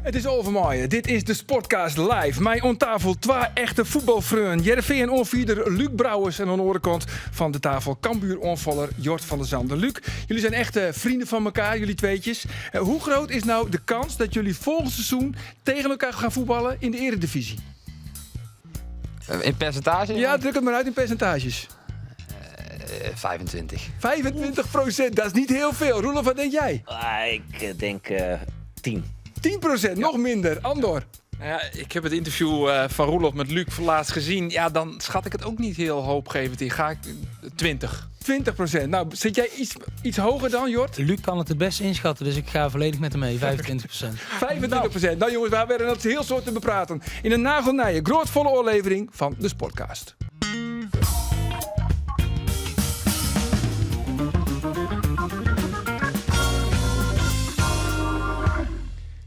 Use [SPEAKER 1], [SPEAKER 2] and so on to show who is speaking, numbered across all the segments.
[SPEAKER 1] Het is overmaaien. Dit is de Sportcast live. Mij aan tafel twee echte voetbalvreun. Heerenveen onvieder Luc Brouwers en aan de andere kant van de tafel Cambuur onvaller Jort van der Zanden. Luc, jullie zijn echte vrienden van elkaar, jullie tweetjes. Hoe groot is nou de kans dat jullie volgend seizoen tegen elkaar gaan voetballen in de Eredivisie?
[SPEAKER 2] In percentage?
[SPEAKER 1] Ja, druk het maar uit in percentages.
[SPEAKER 2] 25.
[SPEAKER 1] 25%, dat is niet heel veel. Roelof, wat denk jij?
[SPEAKER 3] Ik denk 10.
[SPEAKER 1] 10%, nog minder. Andor.
[SPEAKER 4] Ja, ik heb het interview van Roelof met Luc laatst gezien. Ja, dan schat ik het ook niet heel hoopgevend in. Ga ik 20.
[SPEAKER 1] 20%. Nou, zit jij iets hoger dan, Jort?
[SPEAKER 5] Luc kan het best inschatten, dus ik ga volledig met hem mee. 25%.
[SPEAKER 1] 25%. Nou jongens, we werden het heel soort te bepraten. In een nagelnije, grootvolle oorlevering van de Sportcast.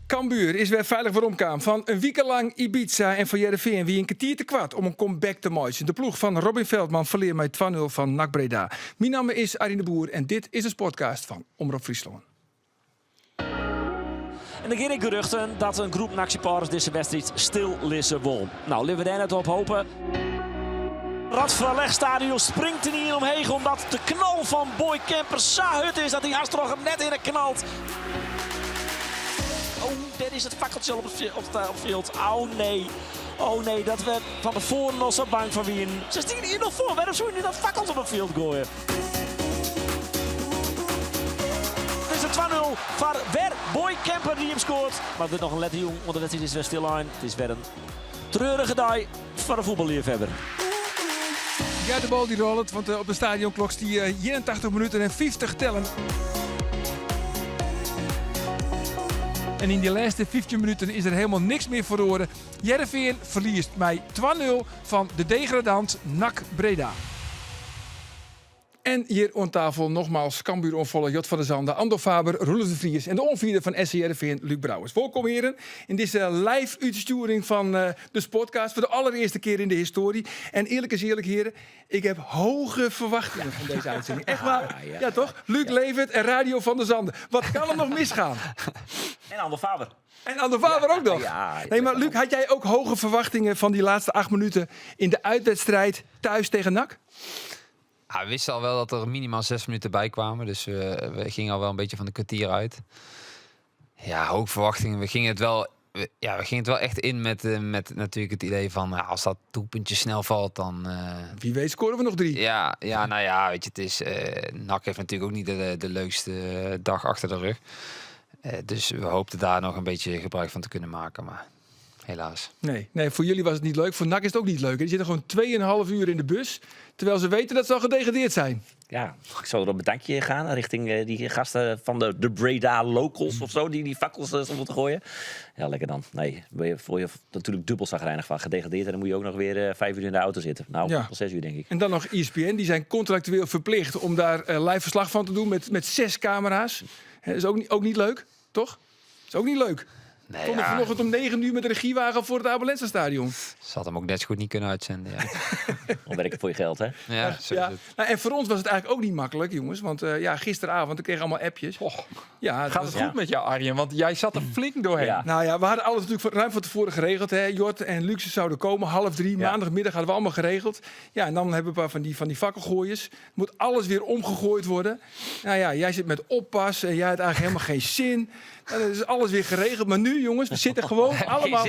[SPEAKER 1] Cambuur is weer veilig vooromkwam van een week lang Ibiza en van Heerenveen wie een kwartier te kwart om een comeback te maken. De ploeg van Robin Veldman verleert met 2-0 van NAC Breda. Mijn naam is Arjen de Boer en dit is de Sportcast van Omroep Friesland.
[SPEAKER 3] En dan ik geruchten dat een groep NAC-supporters deze wedstrijd stil lissen won. Nou, laten we daar net op hopen. Radverlegstadion springt er niet omheen omdat de knal van Boy Kemper zo hut is dat hij Hastrog hem net in het knalt. Oh, dit is het fakkeltje op het veld. Oh nee, dat we van tevoren nog zo bang van wie. Ze staan hier nog voor. Waarom zou je nu dat fakkeltje op het veld gooien? Het is een 2-0 voor weer Boy Kemper die hem scoort. Maar het wordt nog een letter jong, want de wedstrijd is weer stil aan. Het is weer een treurige dag voor de voetballiefhebber.
[SPEAKER 1] Ja, de bal die rolt, want op de stadionklok die 81 minuten en 50 tellen. En in die laatste 15 minuten is er helemaal niks meer verloren. Heerenveen verliest mij 2-0 van de degradant NAC Breda. En hier aan tafel nogmaals Cambuur onvolle Jot van der Zanden, Andor Faber, Roelof de Vries en de onvierde van SC Heerenveen, Luc Brouwers. Welkom heren in deze live uitsturing van de Sportcast voor de allereerste keer in de historie. En eerlijk is eerlijk heren, ik heb hoge verwachtingen van deze uitzending. Echt waar? Ja toch? Luc Levert en Radio van der Zanden. Wat kan er nog misgaan?
[SPEAKER 3] En Andor Faber.
[SPEAKER 1] En Andor Faber ook nog. Nee, maar Luc, had jij ook hoge verwachtingen van die laatste 8 minuten in de uitwedstrijd thuis tegen NAC?
[SPEAKER 2] Ja, we wisten al wel dat er minimaal 6 minuten bij kwamen. Dus we gingen al wel een beetje van de kwartier uit. Ja, hoge verwachtingen. We gingen het wel echt in met natuurlijk het idee van als dat doelpuntje snel valt, dan...
[SPEAKER 1] Wie weet scoren we nog 3.
[SPEAKER 2] Ja, nou ja, weet je, het is... NAC heeft natuurlijk ook niet de leukste dag achter de rug. Dus we hoopten daar nog een beetje gebruik van te kunnen maken, maar... Helaas.
[SPEAKER 1] Nee, voor jullie was het niet leuk. Voor NAC is het ook niet leuk. Die zitten gewoon 2,5 uur in de bus. Terwijl ze weten dat ze al gedegradeerd zijn.
[SPEAKER 3] Ja, ik zou er op een dankje gaan richting die gasten van de Breda Locals of zo. Die fakkels stonden te gooien. Ja, lekker dan. Nee, voor je natuurlijk dubbel zagrijnig van gedegradeerd. En dan moet je ook nog weer 5 uur in de auto zitten. Nou,
[SPEAKER 1] ja.
[SPEAKER 3] Tot 6 uur denk ik.
[SPEAKER 1] En dan nog ESPN. Die zijn contractueel verplicht om daar live verslag van te doen met 6 camera's. Dat is ook niet leuk, toch? Dat is ook niet leuk.
[SPEAKER 2] Nee,
[SPEAKER 1] Kom ik vanochtend om 9 uur met de regiewagen voor het Abelense stadion.
[SPEAKER 2] Ze had hem ook net zo goed niet kunnen uitzenden. Ja.
[SPEAKER 3] Dan werk ik voor je geld, hè?
[SPEAKER 2] Ja, zo
[SPEAKER 1] Ja.
[SPEAKER 2] is het.
[SPEAKER 1] Nou, en voor ons was het eigenlijk ook niet makkelijk, jongens. Want gisteravond ik kreeg allemaal appjes. Ja,
[SPEAKER 4] Gaat het goed met jou, Arjen? Want jij zat er flink doorheen.
[SPEAKER 3] Ja.
[SPEAKER 1] Nou ja, we hadden alles natuurlijk ruim van tevoren geregeld. Hè. Jort en Luxe zouden komen, 2:30.
[SPEAKER 3] Ja.
[SPEAKER 1] Maandagmiddag hadden we allemaal geregeld. Ja, en dan hebben we een paar van die fakkelgooiers. Moet alles weer omgegooid worden. Nou ja, jij zit met oppas en jij had eigenlijk helemaal geen zin. Nou, dat is alles weer geregeld. Maar nu, jongens, we zitten gewoon allemaal...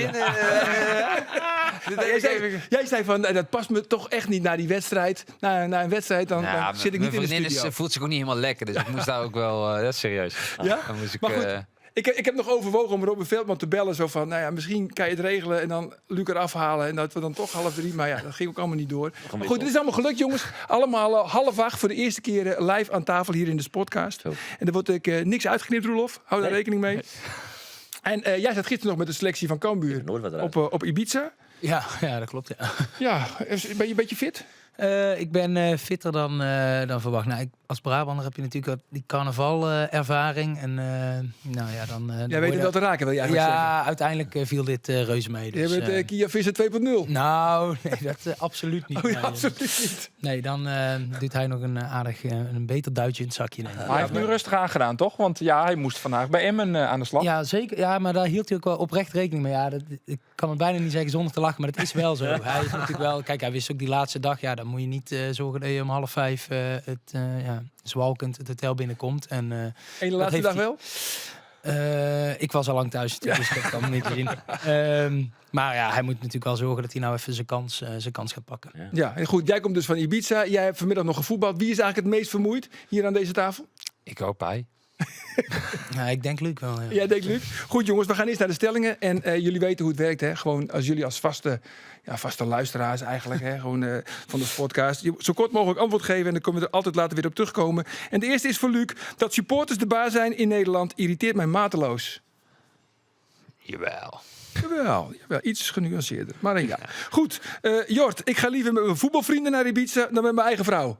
[SPEAKER 1] Jij zei van, dat past me toch echt niet naar die wedstrijd. Na een wedstrijd, dan zit ik niet in de studio.
[SPEAKER 2] Voelt zich ook niet helemaal lekker, dus ik moest daar ook wel... dat is serieus.
[SPEAKER 1] Ja?
[SPEAKER 2] Dan moest ik,
[SPEAKER 1] Maar goed, ik heb nog overwogen om Robin Veldman te bellen. Zo van, nou ja, misschien kan je het regelen en dan Luc eraf halen. En dat we dan toch 2:30. Maar ja, dat ging ook allemaal niet door. Maar goed, het is allemaal gelukt, jongens. Allemaal 7:30 voor de eerste keer live aan tafel hier in de Sportcast.
[SPEAKER 3] Zo.
[SPEAKER 1] En er wordt niks uitgeknipt, Roelof. Hou daar rekening mee. En jij zat gisteren nog met de selectie van Cambuur
[SPEAKER 3] Nooit wat eruit.
[SPEAKER 1] op Ibiza.
[SPEAKER 5] Ja, dat klopt. Ja.
[SPEAKER 1] Ja, ben je een beetje fit?
[SPEAKER 5] Ik ben fitter dan verwacht. Nou, als Brabander heb je natuurlijk die carnaval-ervaring. En nou ja, dan...
[SPEAKER 1] Jij weet het wel te raken, wil je eigenlijk zeggen.
[SPEAKER 5] Ja, uiteindelijk viel dit reuze mee. Dus,
[SPEAKER 1] Je bent Kia Visser 2.0.
[SPEAKER 5] Nou, nee, dat absoluut niet.
[SPEAKER 1] Oh, ja,
[SPEAKER 5] Nee,
[SPEAKER 1] absoluut niet.
[SPEAKER 5] Nee, dan doet hij nog een beter duitje in het zakje. Denk ik.
[SPEAKER 4] Maar hij heeft nu rustig aangedaan, toch? Want ja, hij moest vandaag bij Emmen aan de slag.
[SPEAKER 5] Ja, zeker. Ja, maar daar hield hij ook wel oprecht rekening mee. Ja, ik kan het bijna niet zeggen zonder te lachen, maar het is wel zo. Hij is natuurlijk wel... Kijk, hij wist ook die laatste dag... Ja, dan moet je niet zorgen dat je om 4:30 zwalkend het hotel binnenkomt. En
[SPEAKER 1] En de laatste dag wel?
[SPEAKER 5] ik was al lang thuis, dus dat kan me niet zien. Maar ja, hij moet natuurlijk wel zorgen dat hij nou even zijn kans gaat pakken.
[SPEAKER 1] Ja, en goed. Jij komt dus van Ibiza. Jij hebt vanmiddag nog gevoetbald. Wie is eigenlijk het meest vermoeid hier aan deze tafel?
[SPEAKER 2] Ik hoop hij.
[SPEAKER 5] Ja, ik denk Luc wel. Ja.
[SPEAKER 1] Jij denkt, Luc? Goed, jongens. We gaan eerst naar de stellingen. En jullie weten hoe het werkt, hè? Gewoon als jullie als vaste luisteraars eigenlijk, hè? Gewoon van de podcast. Zo kort mogelijk antwoord geven. En dan kunnen we er altijd later weer op terugkomen. En de eerste is voor Luc. Dat supporters de baas zijn in Nederland irriteert mij mateloos.
[SPEAKER 2] Jawel.
[SPEAKER 1] Jawel, iets genuanceerder. Maar ja. Goed, Jort, ik ga liever met mijn voetbalvrienden naar Ibiza dan met mijn eigen vrouw.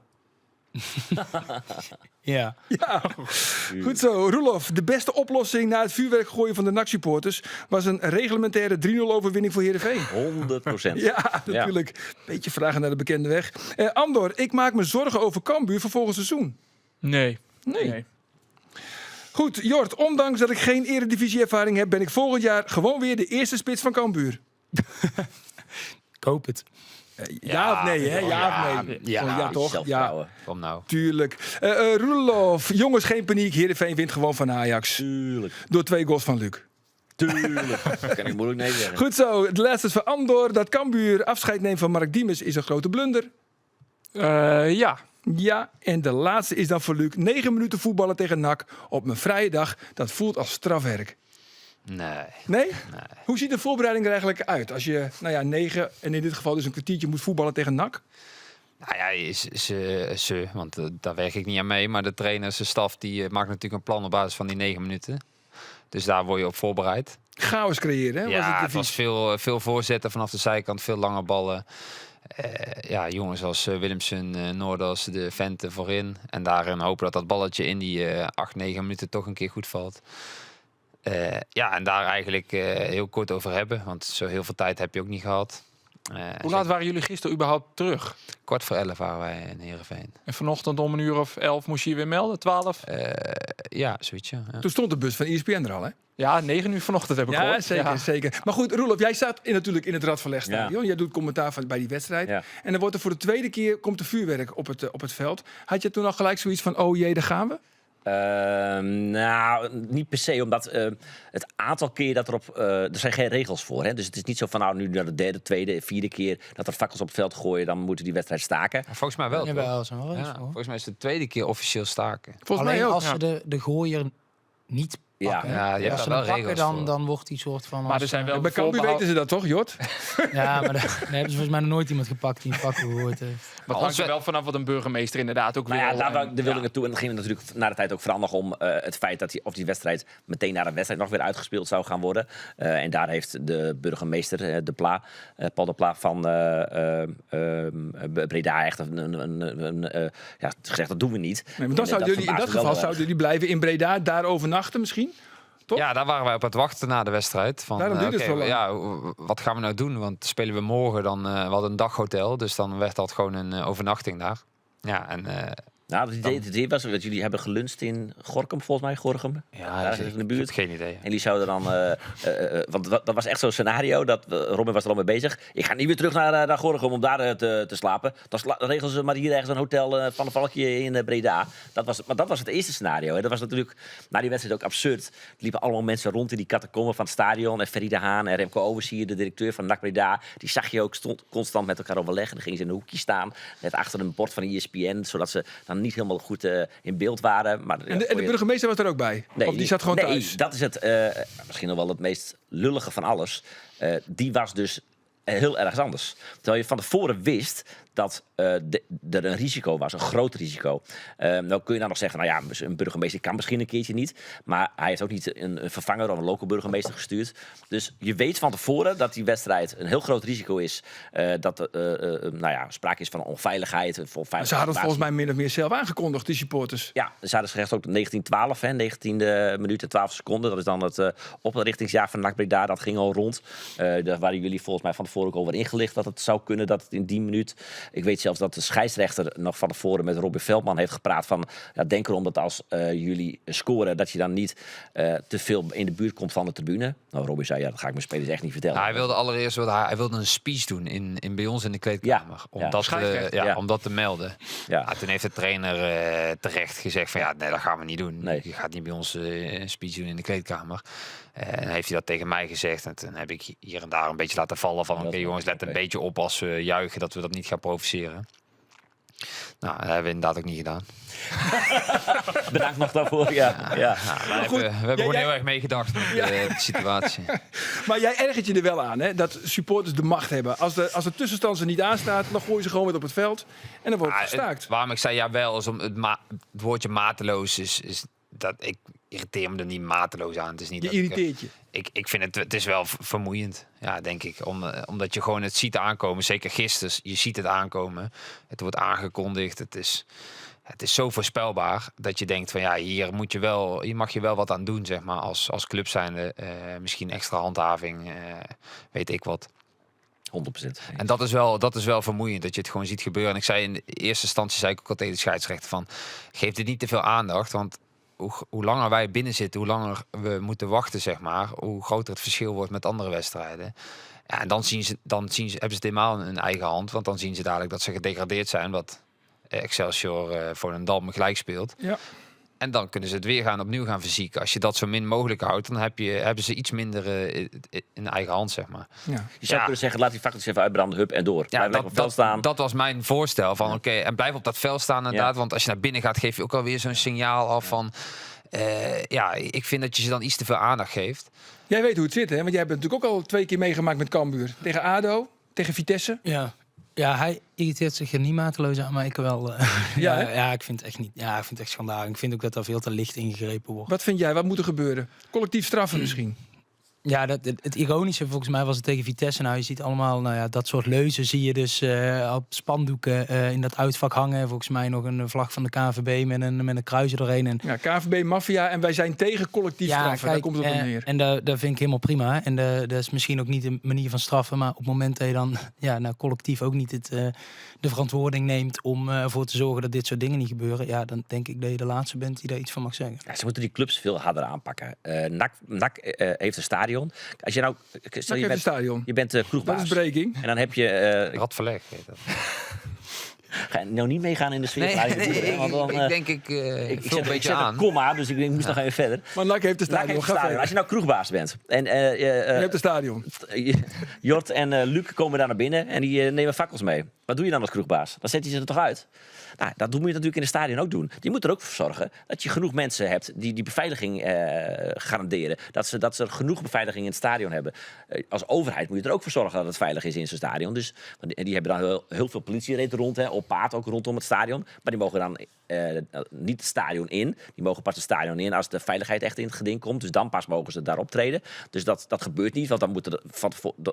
[SPEAKER 5] Ja.
[SPEAKER 1] Ja, goed zo. Roelof, de beste oplossing na het vuurwerk gooien van de NAC-supporters was een reglementaire 3-0 overwinning voor Heerenveen.
[SPEAKER 3] 100%.
[SPEAKER 1] Ja, natuurlijk. Beetje vragen naar de bekende weg. Andor, ik maak me zorgen over Cambuur voor volgend seizoen.
[SPEAKER 4] Nee.
[SPEAKER 1] Goed, Jort, ondanks dat ik geen eredivisie-ervaring heb, ben ik volgend jaar gewoon weer de eerste spits van Cambuur.
[SPEAKER 5] Ik hoop het.
[SPEAKER 1] Ja of nee, hè? Ja of nee? Ja toch? Ja,
[SPEAKER 3] Zelfvertrouwen.
[SPEAKER 2] Kom nou.
[SPEAKER 1] tuurlijk. Roelof, jongens, geen paniek. Heerenveen wint gewoon van Ajax.
[SPEAKER 3] Tuurlijk.
[SPEAKER 1] Door 2 goals van Luc.
[SPEAKER 3] Tuurlijk. Dat kan ik moeilijk nee zeggen.
[SPEAKER 1] Goed zo, de laatste is van Andor. Dat Cambuur afscheid neemt van Mark Diemers is een grote blunder.
[SPEAKER 4] Ja.
[SPEAKER 1] Ja, en de laatste is dan voor Luc. 9 minuten voetballen tegen NAC op mijn vrije dag. Dat voelt als strafwerk.
[SPEAKER 2] Nee.
[SPEAKER 1] Nee? Hoe ziet de voorbereiding er eigenlijk uit? Als je, 9 en in dit geval dus een kwartiertje moet voetballen tegen NAC.
[SPEAKER 2] Nou ja, want daar werk ik niet aan mee. Maar de trainers, de staf, die maakt natuurlijk een plan op basis van die 9 minuten. Dus daar word je op voorbereid.
[SPEAKER 1] Chaos creëren, hè?
[SPEAKER 2] Ja, het was
[SPEAKER 1] advies?
[SPEAKER 2] veel voorzetten vanaf de zijkant, veel lange ballen. Jongens als Willemsen, Noorders, de Vente voorin. En daarin hopen dat dat balletje in die 8-9 minuten toch een keer goed valt. En daar eigenlijk heel kort over hebben. Want zo heel veel tijd heb je ook niet gehad.
[SPEAKER 4] Hoe laat waren jullie gisteren überhaupt terug?
[SPEAKER 2] 11:15 waren wij in Heerenveen.
[SPEAKER 4] En vanochtend om 11:00 moest je je weer melden, 12?
[SPEAKER 2] Ja, zoiets. Ja.
[SPEAKER 1] Toen stond de bus van ESPN er al, hè?
[SPEAKER 4] Ja, 9:00 vanochtend heb ik
[SPEAKER 1] Ja,
[SPEAKER 4] gehoord.
[SPEAKER 1] zeker, zeker. Maar goed, Roelof, jij staat natuurlijk in het Radverlegstadion. Jij doet commentaar bij die wedstrijd.
[SPEAKER 3] Ja.
[SPEAKER 1] En dan wordt er voor de tweede keer komt er vuurwerk op het veld. Had je toen al gelijk zoiets van, oh jee, daar gaan we?
[SPEAKER 3] Nou, niet per se, omdat het aantal keer dat er zijn geen regels voor. Hè? Dus het is niet zo van, nu naar de derde, tweede, vierde keer dat er fakkels op het veld gooien, dan moeten die wedstrijd staken.
[SPEAKER 2] Volgens mij wel. toch?
[SPEAKER 5] Jawel, zijn wel eens
[SPEAKER 2] Ja,
[SPEAKER 5] voor.
[SPEAKER 2] volgens mij is het de tweede keer officieel staken.
[SPEAKER 1] Volgens
[SPEAKER 5] Alleen
[SPEAKER 1] mij ook.
[SPEAKER 5] als ze de gooier niet
[SPEAKER 3] Ja.
[SPEAKER 5] pakken.
[SPEAKER 2] Ja, je hebt
[SPEAKER 5] als ze
[SPEAKER 2] daar
[SPEAKER 5] hem
[SPEAKER 2] wel
[SPEAKER 5] pakken,
[SPEAKER 2] regels voor.
[SPEAKER 5] dan wordt die soort van...
[SPEAKER 4] Maar
[SPEAKER 5] als,
[SPEAKER 4] er zijn wel
[SPEAKER 1] Bij Cambuur weten ze dat toch, Jort?
[SPEAKER 5] Ja, maar daar hebben ze volgens mij nog nooit iemand gepakt die een pakken gehoord heeft.
[SPEAKER 4] Maar het hangt er wel vanaf wat een burgemeester inderdaad ook
[SPEAKER 3] Nou ja,
[SPEAKER 4] wil.
[SPEAKER 3] daar
[SPEAKER 4] En-
[SPEAKER 3] wilde ik naartoe. En dat ging natuurlijk na de tijd ook veranderen om het feit dat die wedstrijd meteen na de wedstrijd nog weer uitgespeeld zou gaan worden. En daar heeft de burgemeester, Paul de Pla van Breda echt gezegd, dat doen we niet.
[SPEAKER 1] Nee, maar dan
[SPEAKER 3] En
[SPEAKER 1] zouden jullie in dat
[SPEAKER 3] verbaasde me
[SPEAKER 1] geval
[SPEAKER 3] wel
[SPEAKER 1] zouden jullie blijven in Breda, daar overnachten misschien? Toch?
[SPEAKER 2] Ja, daar waren wij op het wachten na de wedstrijd. Van,
[SPEAKER 1] Daarom duurt het zo lang.
[SPEAKER 2] Ja, wat gaan we nou doen? Want spelen we morgen dan... we hadden een daghotel, dus dan werd dat gewoon een overnachting daar. Ja, en...
[SPEAKER 3] Nou, het idee was dat jullie hebben geluncht in Gorinchem, volgens mij. Gorinchem. Daar is het in de buurt.
[SPEAKER 2] Geen idee.
[SPEAKER 3] En die zouden dan... want dat was echt zo'n scenario. Robin was er al mee bezig. Ik ga niet weer terug naar Gorinchem om daar te slapen. Dan regelen ze maar hier ergens een hotel van een valkje in Breda. Maar dat was het eerste scenario. Hè. Dat was natuurlijk na die wedstrijd ook absurd. Er liepen allemaal mensen rond in die catacomben van het stadion. En Ferry de Haan en Remco Overzier, de directeur van NAC Breda. Die zag je ook constant met elkaar overleggen. Dan gingen ze in een hoekje staan. Net achter een bord van ESPN. Zodat ze dan niet helemaal goed in beeld waren. Maar,
[SPEAKER 1] En de burgemeester was er ook bij?
[SPEAKER 3] Nee,
[SPEAKER 1] Of die zat gewoon thuis?
[SPEAKER 3] Dat is het misschien nog wel het meest lullige van alles. Die was dus heel erg anders. Terwijl je van tevoren wist dat er een risico was, een groot risico. Dan kun je dan nog zeggen, nou ja, een burgemeester kan misschien een keertje niet. Maar hij heeft ook niet een vervanger of een local burgemeester gestuurd. Dus je weet van tevoren dat die wedstrijd een heel groot risico is. Dat sprake is van onveiligheid.
[SPEAKER 1] Ze hadden het volgens mij min of meer zelf aangekondigd, de supporters.
[SPEAKER 3] Ja, ze hadden gezegd ook 1912, 19e minuut en 12 seconden. Dat is dan het oprichtingsjaar van NAC Breda. Dat ging al rond. Daar waren jullie volgens mij van tevoren ook over ingelicht dat het zou kunnen dat het in die minuut. Ik weet zelfs dat de scheidsrechter nog van tevoren met Robin Veldman heeft gepraat van, ja, denk erom dat als jullie scoren, dat je dan niet te veel in de buurt komt van de tribune. Nou, Robin zei, ja, dat ga ik mijn spelers echt niet vertellen.
[SPEAKER 2] Hij wilde allereerst hij wilde een speech doen bij ons in de kleedkamer. Om dat te melden.
[SPEAKER 3] Ja.
[SPEAKER 2] Ja, toen heeft de trainer terecht gezegd van, ja, nee, dat gaan we niet doen.
[SPEAKER 3] Nee.
[SPEAKER 2] Je gaat niet bij ons een speech doen in de kleedkamer. En heeft hij dat tegen mij gezegd. En toen heb ik hier en daar een beetje laten vallen van, oké, jongens, let een beetje op als we juichen, dat we dat niet gaan provoceren. Nou, dat hebben we inderdaad ook niet gedaan.
[SPEAKER 3] Bedankt nog daarvoor. Ja.
[SPEAKER 2] We hebben gewoon heel erg meegedacht met de situatie.
[SPEAKER 1] Maar jij ergert je er wel aan, hè? Dat supporters de macht hebben. Als de tussenstand er niet aanstaat, dan gooien ze gewoon weer op het veld. En dan wordt het gestaakt.
[SPEAKER 2] Waarom ik zei ja wel, is om het woordje mateloos is dat ik irriteer me er niet mateloos aan. Het is niet
[SPEAKER 1] Je
[SPEAKER 2] dat
[SPEAKER 1] irriteert je.
[SPEAKER 2] Ik vind het is wel vermoeiend, ja, denk ik. Omdat je gewoon het ziet aankomen. Zeker gisteren, je ziet het aankomen. Het wordt aangekondigd. Het is zo voorspelbaar dat je denkt van ja, hier mag je wel wat aan doen, zeg maar, als club zijnde. Misschien extra handhaving, weet ik wat.
[SPEAKER 3] 100%.
[SPEAKER 2] En dat is wel vermoeiend, dat je het gewoon ziet gebeuren. En ik zei in de eerste instantie, zei ik ook al tegen de scheidsrechter van, geef dit niet te veel aandacht, want hoe langer wij binnen zitten, hoe langer we moeten wachten, zeg maar, hoe groter het verschil wordt met andere wedstrijden. Ja, en dan hebben ze het helemaal in hun eigen hand, want dan zien ze dadelijk dat ze gedegradeerd zijn, wat Excelsior voor een Volendam gelijk speelt.
[SPEAKER 1] Ja.
[SPEAKER 2] En dan kunnen ze het weer opnieuw gaan verzieken. Als je dat zo min mogelijk houdt, dan hebben ze iets minder in eigen hand, zeg maar.
[SPEAKER 1] Ja.
[SPEAKER 3] Je zou kunnen zeggen, laat die fakkeltjes even uitbranden, hup en door.
[SPEAKER 2] Ja,
[SPEAKER 3] Blijf op het veld staan.
[SPEAKER 2] dat was mijn voorstel. Van oké, en blijf op dat veld staan inderdaad. Ja. Want als je naar binnen gaat, geef je ook alweer zo'n signaal af van... ik vind dat je ze dan iets te veel aandacht geeft.
[SPEAKER 1] Jij weet hoe het zit, hè? Want jij hebt het natuurlijk ook al 2 keer meegemaakt met Cambuur. Tegen ADO, tegen Vitesse.
[SPEAKER 5] Ja, hij irriteert zich er niet mateloos aan, maar ik wel. Ik vind het echt niet. Ja, ik vind het echt schandalig. Ik vind ook dat daar veel te licht ingegrepen wordt.
[SPEAKER 1] Wat vind jij? Wat moet er gebeuren? Collectief straffen misschien?
[SPEAKER 5] Ja, het ironische volgens mij was het tegen Vitesse. Nou, je ziet allemaal dat soort leuzen zie je dus op spandoeken in dat uitvak hangen. Volgens mij nog een vlag van de KNVB met een kruisje doorheen. En
[SPEAKER 1] ja, KNVB, maffia en wij zijn tegen collectief straffen. Kijk, daar komt het op neer.
[SPEAKER 5] En dat vind ik helemaal prima. En dat is misschien ook niet de manier van straffen. Maar op het moment dat je dan collectief ook niet de verantwoording neemt om ervoor te zorgen dat dit soort dingen niet gebeuren. Ja, dan denk ik dat je de laatste bent die daar iets van mag zeggen.
[SPEAKER 3] Ja, ze moeten die clubs veel harder aanpakken. NAC heeft een stadion. Als je nou, stel, je bent kroegbaas.
[SPEAKER 1] Dat is breking.
[SPEAKER 3] En dan heb je
[SPEAKER 2] Radverleg heet dat.
[SPEAKER 3] Ga je nou niet meegaan in de sfeer?
[SPEAKER 2] Ik vul een beetje aan.
[SPEAKER 3] Komma, dus ik moest nog even verder.
[SPEAKER 1] Maar NAC heeft een stadion.
[SPEAKER 3] Als je nou kroegbaas bent en
[SPEAKER 1] je hebt een stadion.
[SPEAKER 3] Jort en Luc komen daar naar binnen en die nemen fakkels mee. Wat doe je dan als kroegbaas? Dan zet hij ze er toch uit? Nou, dat moet je natuurlijk in de stadion ook doen. Je moet er ook voor zorgen dat je genoeg mensen hebt die beveiliging garanderen. Dat ze genoeg beveiliging in het stadion hebben. Als overheid moet je er ook voor zorgen dat het veilig is in zo'n stadion. Dus die hebben dan heel veel politiereden rond, op paard ook rondom het stadion. Maar die mogen dan niet het stadion in. Die mogen pas het stadion in als de veiligheid echt in het geding komt. Dus dan pas mogen ze daar optreden. Dus dat gebeurt niet, want dan moet er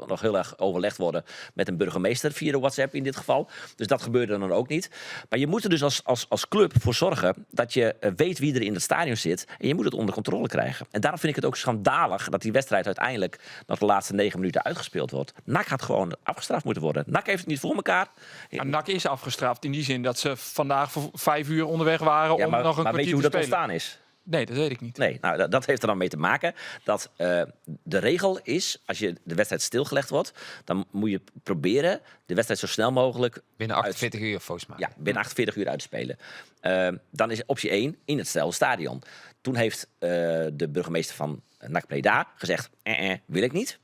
[SPEAKER 3] nog heel erg overlegd worden met een burgemeester via de WhatsApp in dit geval. Dus dat gebeurde dan ook niet. Maar je moet er dus als club voor zorgen dat je weet wie er in het stadion zit. En je moet het onder controle krijgen. En daarom vind ik het ook schandalig dat die wedstrijd uiteindelijk nog de laatste 9 minuten uitgespeeld wordt. NAC had gewoon afgestraft moeten worden. NAC heeft het niet voor elkaar.
[SPEAKER 4] Ja, NAC is afgestraft in die zin dat ze vandaag voor 5 uur onderweg waren om nog een kwartier te spelen. Maar weet je hoe dat ontstaan is? Nee, dat weet ik niet.
[SPEAKER 3] Nee, nou, dat heeft er dan mee te maken dat de regel is, als je de wedstrijd stilgelegd wordt, dan moet je proberen de wedstrijd zo snel mogelijk...
[SPEAKER 2] Binnen 48 uur volgens mij.
[SPEAKER 3] Ja, binnen 48 uur uit te spelen. Dan is optie 1 in hetzelfde stadion. Toen heeft de burgemeester van NAC Breda gezegd, wil ik niet.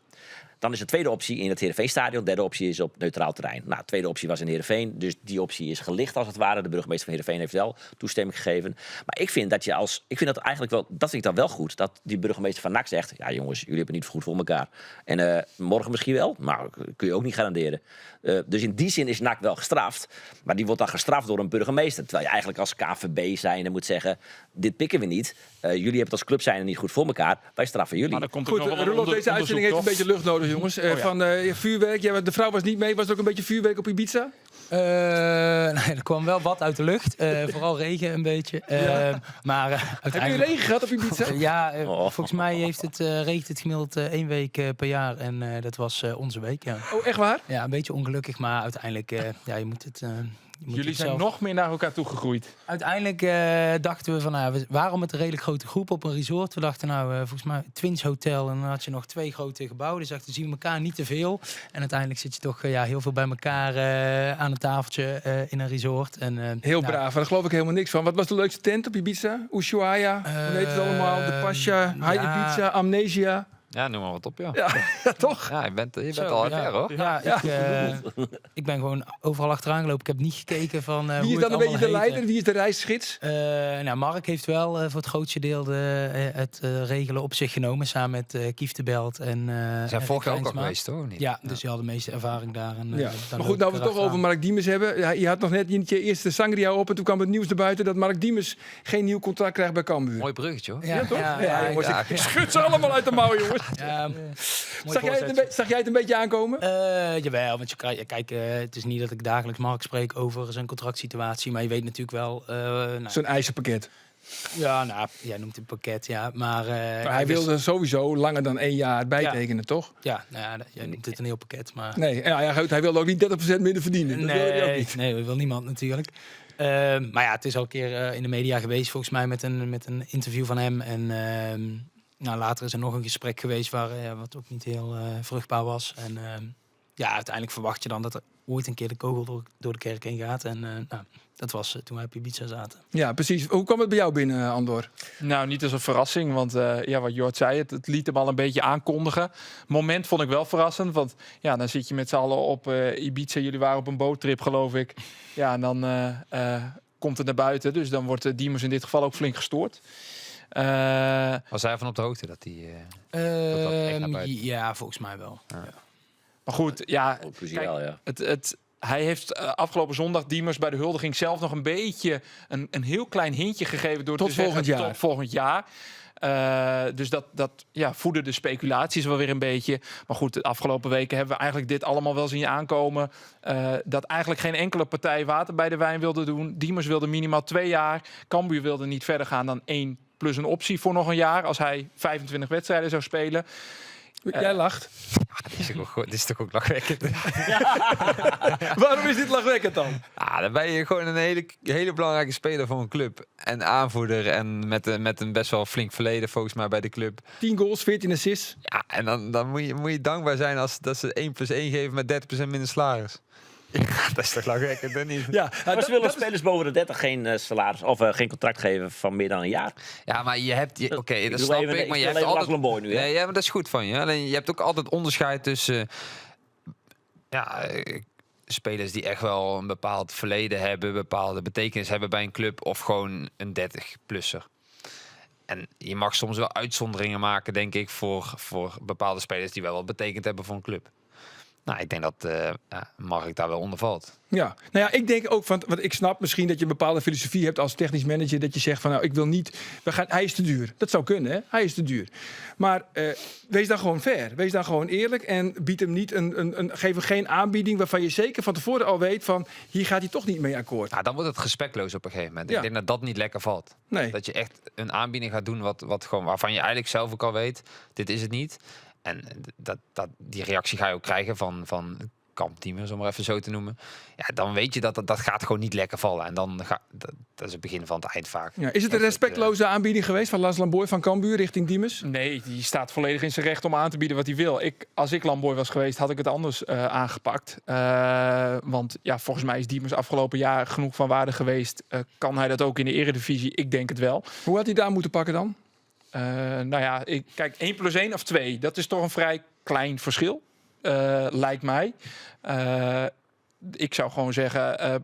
[SPEAKER 3] Dan is de tweede optie in het Heerenveen-stadion. Derde optie is op neutraal terrein. Nou, de tweede optie was in Heerenveen. Dus die optie is gelicht als het ware. De burgemeester van Heerenveen heeft wel toestemming gegeven. Maar ik vind dat eigenlijk wel, dat vind ik dan wel goed. Dat die burgemeester van NAC zegt, ja jongens, jullie hebben het niet goed voor elkaar. En morgen misschien wel. Nou, kun je ook niet garanderen. Dus in die zin is NAC wel gestraft. Maar die wordt dan gestraft door een burgemeester. Terwijl je eigenlijk als KVB zijnde moet zeggen, dit pikken we niet. Jullie hebben het als club zijnde niet goed voor elkaar. Wij straffen jullie.
[SPEAKER 4] Maar dan komt er
[SPEAKER 1] Goed,
[SPEAKER 4] nog wel een
[SPEAKER 1] Roelof, deze uitzending heeft een beetje lucht nodig, jongens. Van vuurwerk. Ja, de vrouw was niet mee. Was er ook een beetje vuurwerk op Ibiza?
[SPEAKER 5] Nee, er kwam wel wat uit de lucht. Vooral regen een beetje. Maar
[SPEAKER 1] Heb je
[SPEAKER 5] uiteindelijk...
[SPEAKER 1] regen gehad op Ibiza?
[SPEAKER 5] Volgens mij regent het gemiddeld 1 week per jaar. En dat was onze week, ja.
[SPEAKER 1] Oh, echt waar?
[SPEAKER 5] Ja, een beetje ongelukkig, maar uiteindelijk... je moet het...
[SPEAKER 4] Jullie zijn nog meer naar elkaar toegegroeid.
[SPEAKER 5] Uiteindelijk dachten we van, we waren met een redelijk grote groep op een resort. We dachten, volgens mij Twins Hotel. En dan had je nog 2 grote gebouwen. Dus dachten, zien we elkaar niet te veel. En uiteindelijk zit je toch heel veel bij elkaar aan een tafeltje in een resort. En,
[SPEAKER 1] Heel braaf, daar geloof ik helemaal niks van. Wat was de leukste tent op Ibiza? Ushuaia, hoe heet het allemaal? De Pasha, High Ibiza, Amnesia.
[SPEAKER 2] Ja, noem maar wat op, ja.
[SPEAKER 1] Ja, toch?
[SPEAKER 2] Ja, je bent
[SPEAKER 5] Zo,
[SPEAKER 2] al
[SPEAKER 5] ja.
[SPEAKER 2] ver, hoor.
[SPEAKER 5] Ja, ik ben gewoon overal achteraan gelopen. Ik heb niet gekeken van
[SPEAKER 1] Wie
[SPEAKER 5] hoe
[SPEAKER 1] is
[SPEAKER 5] het
[SPEAKER 1] dan een beetje de
[SPEAKER 5] allemaal
[SPEAKER 1] leider?
[SPEAKER 5] heette.
[SPEAKER 1] Wie is de reisgids?
[SPEAKER 5] Mark heeft wel voor het grootste deel het regelen op zich genomen. Samen met Kief de Belt en
[SPEAKER 2] Ze zijn
[SPEAKER 5] en
[SPEAKER 2] vorig jaar
[SPEAKER 5] Rick
[SPEAKER 2] ook al
[SPEAKER 5] Rijnsma.
[SPEAKER 2] geweest, hoor? Niet?
[SPEAKER 5] Ja, dus die had de meeste ervaring daar. En,
[SPEAKER 1] Ja.
[SPEAKER 5] dan
[SPEAKER 1] Maar
[SPEAKER 5] loop
[SPEAKER 1] goed, nou we
[SPEAKER 5] ik
[SPEAKER 1] het toch over
[SPEAKER 5] erachteraan.
[SPEAKER 1] Mark Diemers hebben. Ja, je had nog net je eerste sangria op en toen kwam het nieuws naar buiten dat Mark Diemers geen nieuw contract krijgt bij Cambuur.
[SPEAKER 2] Mooi bruggetje, hoor.
[SPEAKER 5] Ja,
[SPEAKER 1] toch?
[SPEAKER 5] ja,
[SPEAKER 1] Ja,
[SPEAKER 5] ja,
[SPEAKER 1] jongens,
[SPEAKER 2] ja.
[SPEAKER 1] ik schud ze allemaal uit de mouw, jongens.
[SPEAKER 5] ja, mooi
[SPEAKER 1] Zag jij het een beetje aankomen?
[SPEAKER 5] Jawel, want kijk, het is niet dat ik dagelijks Mark spreek over zijn contractsituatie, maar je weet natuurlijk wel...
[SPEAKER 1] Zo'n ijzerpakket.
[SPEAKER 5] jij noemt het een pakket, ja, maar...
[SPEAKER 1] Maar hij wilde sowieso langer dan 1 jaar bijtekenen, toch?
[SPEAKER 5] Ja, jij noemt het een heel pakket, maar...
[SPEAKER 1] Nee, hij wilde ook niet 30% minder verdienen. Dat wilde hij ook niet.
[SPEAKER 5] Nee, dat wil niemand natuurlijk. Maar ja, het is al een keer in de media geweest, volgens mij, met een interview van hem. En later is er nog een gesprek geweest wat ook niet heel vruchtbaar was. En uiteindelijk verwacht je dan dat er ooit een keer de kogel door de kerk heen gaat. En dat was toen wij op Ibiza zaten.
[SPEAKER 1] Ja, precies. Hoe kwam het bij jou binnen, Andor?
[SPEAKER 4] Nou, niet als een verrassing, want wat Jort zei, het liet hem al een beetje aankondigen. Moment vond ik wel verrassend, want ja, dan zit je met z'n allen op Ibiza. Jullie waren op een boottrip, geloof ik. Ja, en dan komt het naar buiten, dus dan wordt Diemers in dit geval ook flink gestoord.
[SPEAKER 2] Was hij van op de hoogte dat hij... echt naar buiten?
[SPEAKER 5] Ja, volgens mij wel. Ja.
[SPEAKER 4] Maar goed, ja,
[SPEAKER 3] Conclusie
[SPEAKER 4] kijk,
[SPEAKER 3] wel, ja.
[SPEAKER 4] hij heeft afgelopen zondag Diemers bij de huldiging zelf nog een beetje een heel klein hintje gegeven door
[SPEAKER 1] Tot
[SPEAKER 4] te zeggen,
[SPEAKER 1] volgend jaar.
[SPEAKER 4] tot volgend jaar. Dus dat voedde de speculaties wel weer een beetje. Maar goed, de afgelopen weken hebben we eigenlijk dit allemaal wel zien aankomen. Dat eigenlijk geen enkele partij water bij de wijn wilde doen. Diemers wilde minimaal 2 jaar. Cambuur wilde niet verder gaan dan 1 plus een optie voor nog een jaar. Als hij 25 wedstrijden zou spelen.
[SPEAKER 1] Jij lacht.
[SPEAKER 2] Dit is toch ook lachwekkend?
[SPEAKER 1] Waarom is dit lachwekkend dan?
[SPEAKER 2] Dan ben je gewoon een hele belangrijke speler voor een club. En aanvoerder en met een best wel flink verleden volgens mij bij de club.
[SPEAKER 1] 10 goals, 14 assists.
[SPEAKER 2] Ja, en dan moet je dankbaar zijn dat ze 1 plus 1 geven met 30% minder salaris. Ja, dat is toch lachwekkend, hè niet?
[SPEAKER 1] Ja,
[SPEAKER 3] Maar ze willen spelers boven de 30 geen salaris of geen contract geven van meer dan een jaar.
[SPEAKER 2] Ja, maar je hebt... Oké, dat
[SPEAKER 3] doe
[SPEAKER 2] snap
[SPEAKER 3] even-
[SPEAKER 2] ik, maar je
[SPEAKER 3] ik
[SPEAKER 2] hebt
[SPEAKER 3] wil even
[SPEAKER 2] altijd...
[SPEAKER 3] Lamboy nu, hè?
[SPEAKER 2] Nee, ja, maar dat is goed van je. Alleen je hebt ook altijd onderscheid tussen... spelers die echt wel een bepaald verleden hebben, bepaalde betekenis hebben bij een club, of gewoon een 30-plusser. En je mag soms wel uitzonderingen maken, denk ik, voor bepaalde spelers die wel wat betekend hebben voor een club. Nou, ik denk dat Mark daar wel onder valt.
[SPEAKER 1] Ja, nou ja, ik denk ook van, want ik snap misschien dat je een bepaalde filosofie hebt als technisch manager, dat je zegt van, nou, ik wil niet, hij is te duur. Dat zou kunnen, hè? Hij is te duur. Maar wees dan gewoon fair, wees dan gewoon eerlijk en bied hem niet geef hem geen aanbieding waarvan je zeker van tevoren al weet van, hier gaat hij toch niet mee akkoord.
[SPEAKER 2] Nou, dan wordt het respectloos op een gegeven moment.
[SPEAKER 1] Ja.
[SPEAKER 2] Ik denk dat dat niet lekker valt.
[SPEAKER 1] Nee.
[SPEAKER 2] Dat je echt een aanbieding gaat doen wat gewoon, waarvan je eigenlijk zelf ook al weet, dit is het niet. En die reactie ga je ook krijgen van kampteamers, om maar even zo te noemen. Ja, dan weet je dat gaat gewoon niet lekker vallen. En dan dat is het begin van het eind vaak.
[SPEAKER 1] Ja, is het een respectloze aanbieding geweest van Lars Lamboy van Cambuur richting Diemers?
[SPEAKER 4] Nee, die staat volledig in zijn recht om aan te bieden wat hij wil. Als ik Lamboy was geweest, had ik het anders aangepakt. Want ja, volgens mij is Diemers afgelopen jaar genoeg van waarde geweest. Kan hij dat ook in de eredivisie? Ik denk het wel.
[SPEAKER 1] Hoe had hij daar moeten pakken dan?
[SPEAKER 4] Kijk, 1 plus 1 of 2, dat is toch een vrij klein verschil. lijkt mij. Ik zou gewoon zeggen,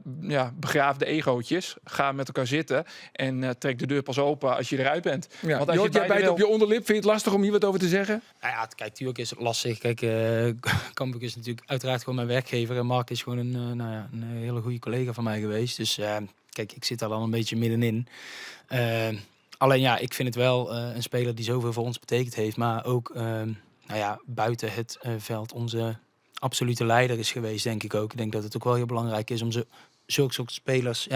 [SPEAKER 4] begraaf de egootjes. Ga met elkaar zitten en trek de deur pas open als je eruit bent.
[SPEAKER 1] Ja.
[SPEAKER 4] Want als
[SPEAKER 1] Jort,
[SPEAKER 4] je
[SPEAKER 1] jij bijt op je onderlip. Vind je het lastig om hier wat over te zeggen?
[SPEAKER 5] Nou ja, kijk, natuurlijk is het lastig. Kijk, Cambuur is natuurlijk uiteraard gewoon mijn werkgever. En Mark is gewoon een hele goede collega van mij geweest. Dus kijk, ik zit daar dan een beetje middenin. Alleen ja, ik vind het wel een speler die zoveel voor ons betekend heeft. Maar ook buiten het veld onze absolute leider is geweest, denk ik ook. Ik denk dat het ook wel heel belangrijk is om zulke soort spelers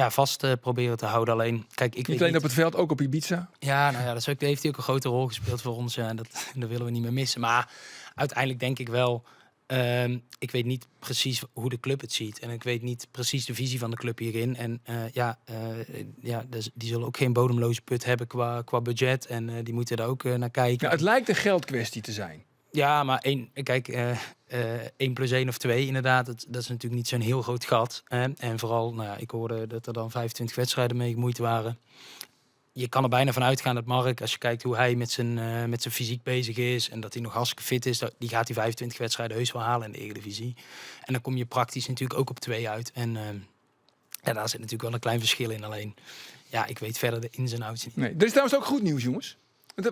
[SPEAKER 5] vast proberen te houden. Alleen, kijk, ik
[SPEAKER 1] Niet alleen op het veld, ook op Ibiza.
[SPEAKER 5] Ja, nou ja, dat heeft hij ook een grote rol gespeeld voor ons. Dat willen we niet meer missen. Maar uiteindelijk denk ik wel, ik weet niet precies hoe de club het ziet. En ik weet niet precies de visie van de club hierin. En dus die zullen ook geen bodemloze put hebben qua budget. En die moeten daar ook naar kijken.
[SPEAKER 1] Ja, het lijkt een geldkwestie te zijn.
[SPEAKER 5] Ja, maar 1 + 1 of 2 inderdaad, dat is natuurlijk niet zo'n heel groot gat. En vooral, ik hoorde dat er dan 25 wedstrijden mee gemoeid waren. Je kan er bijna van uitgaan dat Mark, als je kijkt hoe hij met zijn fysiek bezig is en dat hij nog hartstikke fit is, die gaat die 25 wedstrijden heus wel halen in de Eredivisie. En dan kom je praktisch natuurlijk ook op 2 uit. En daar zit natuurlijk wel een klein verschil in. Alleen, ja, ik weet verder de ins en outs niet.
[SPEAKER 1] Nee. Er is trouwens ook goed nieuws, jongens.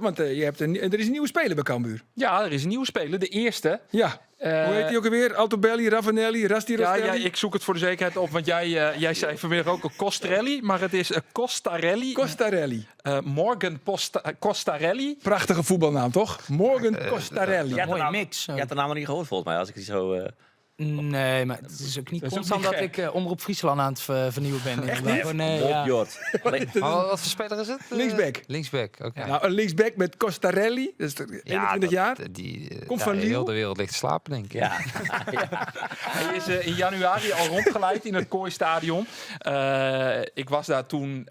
[SPEAKER 1] Want er is een nieuwe speler bij Cambuur.
[SPEAKER 4] Ja, er is een nieuwe speler. De eerste.
[SPEAKER 1] Ja. Hoe heet hij ook alweer? Altobelli, Ravanelli, Rasti Rostelli?
[SPEAKER 4] Ik zoek het voor de zekerheid op. Want jij zei vanmiddag ook een Costarelli. Maar het is Costarelli.
[SPEAKER 1] Costarelli.
[SPEAKER 4] Morgan Costarelli.
[SPEAKER 1] Prachtige voetbalnaam, toch? Morgan Costarelli.
[SPEAKER 3] Ja,
[SPEAKER 5] Mooie
[SPEAKER 3] naam-
[SPEAKER 5] mix.
[SPEAKER 3] Je hebt de naam nog niet gehoord volgens mij, als ik die zo...
[SPEAKER 5] Nee, maar het is ook niet
[SPEAKER 4] Dat is ook
[SPEAKER 5] constant
[SPEAKER 4] niet
[SPEAKER 5] dat
[SPEAKER 4] gek.
[SPEAKER 5] ik Omroep Friesland aan het vernieuwen ben.
[SPEAKER 3] Echt
[SPEAKER 5] inderdaad.
[SPEAKER 3] niet?
[SPEAKER 5] Nee,
[SPEAKER 3] Bob
[SPEAKER 5] ja.
[SPEAKER 3] Jort. Alleen-
[SPEAKER 2] Maar wat voor speler is het?
[SPEAKER 1] Linksback.
[SPEAKER 2] Linksback, oké.
[SPEAKER 1] Nou, een linksback met Costarelli. Dat is 21 jaar. Komt van
[SPEAKER 2] heel
[SPEAKER 1] Lille.
[SPEAKER 2] de wereld ligt te slapen, denk ik.
[SPEAKER 3] Ja.
[SPEAKER 4] Hij is in januari al rondgeleid in het Kooistadion. Ik was daar toen...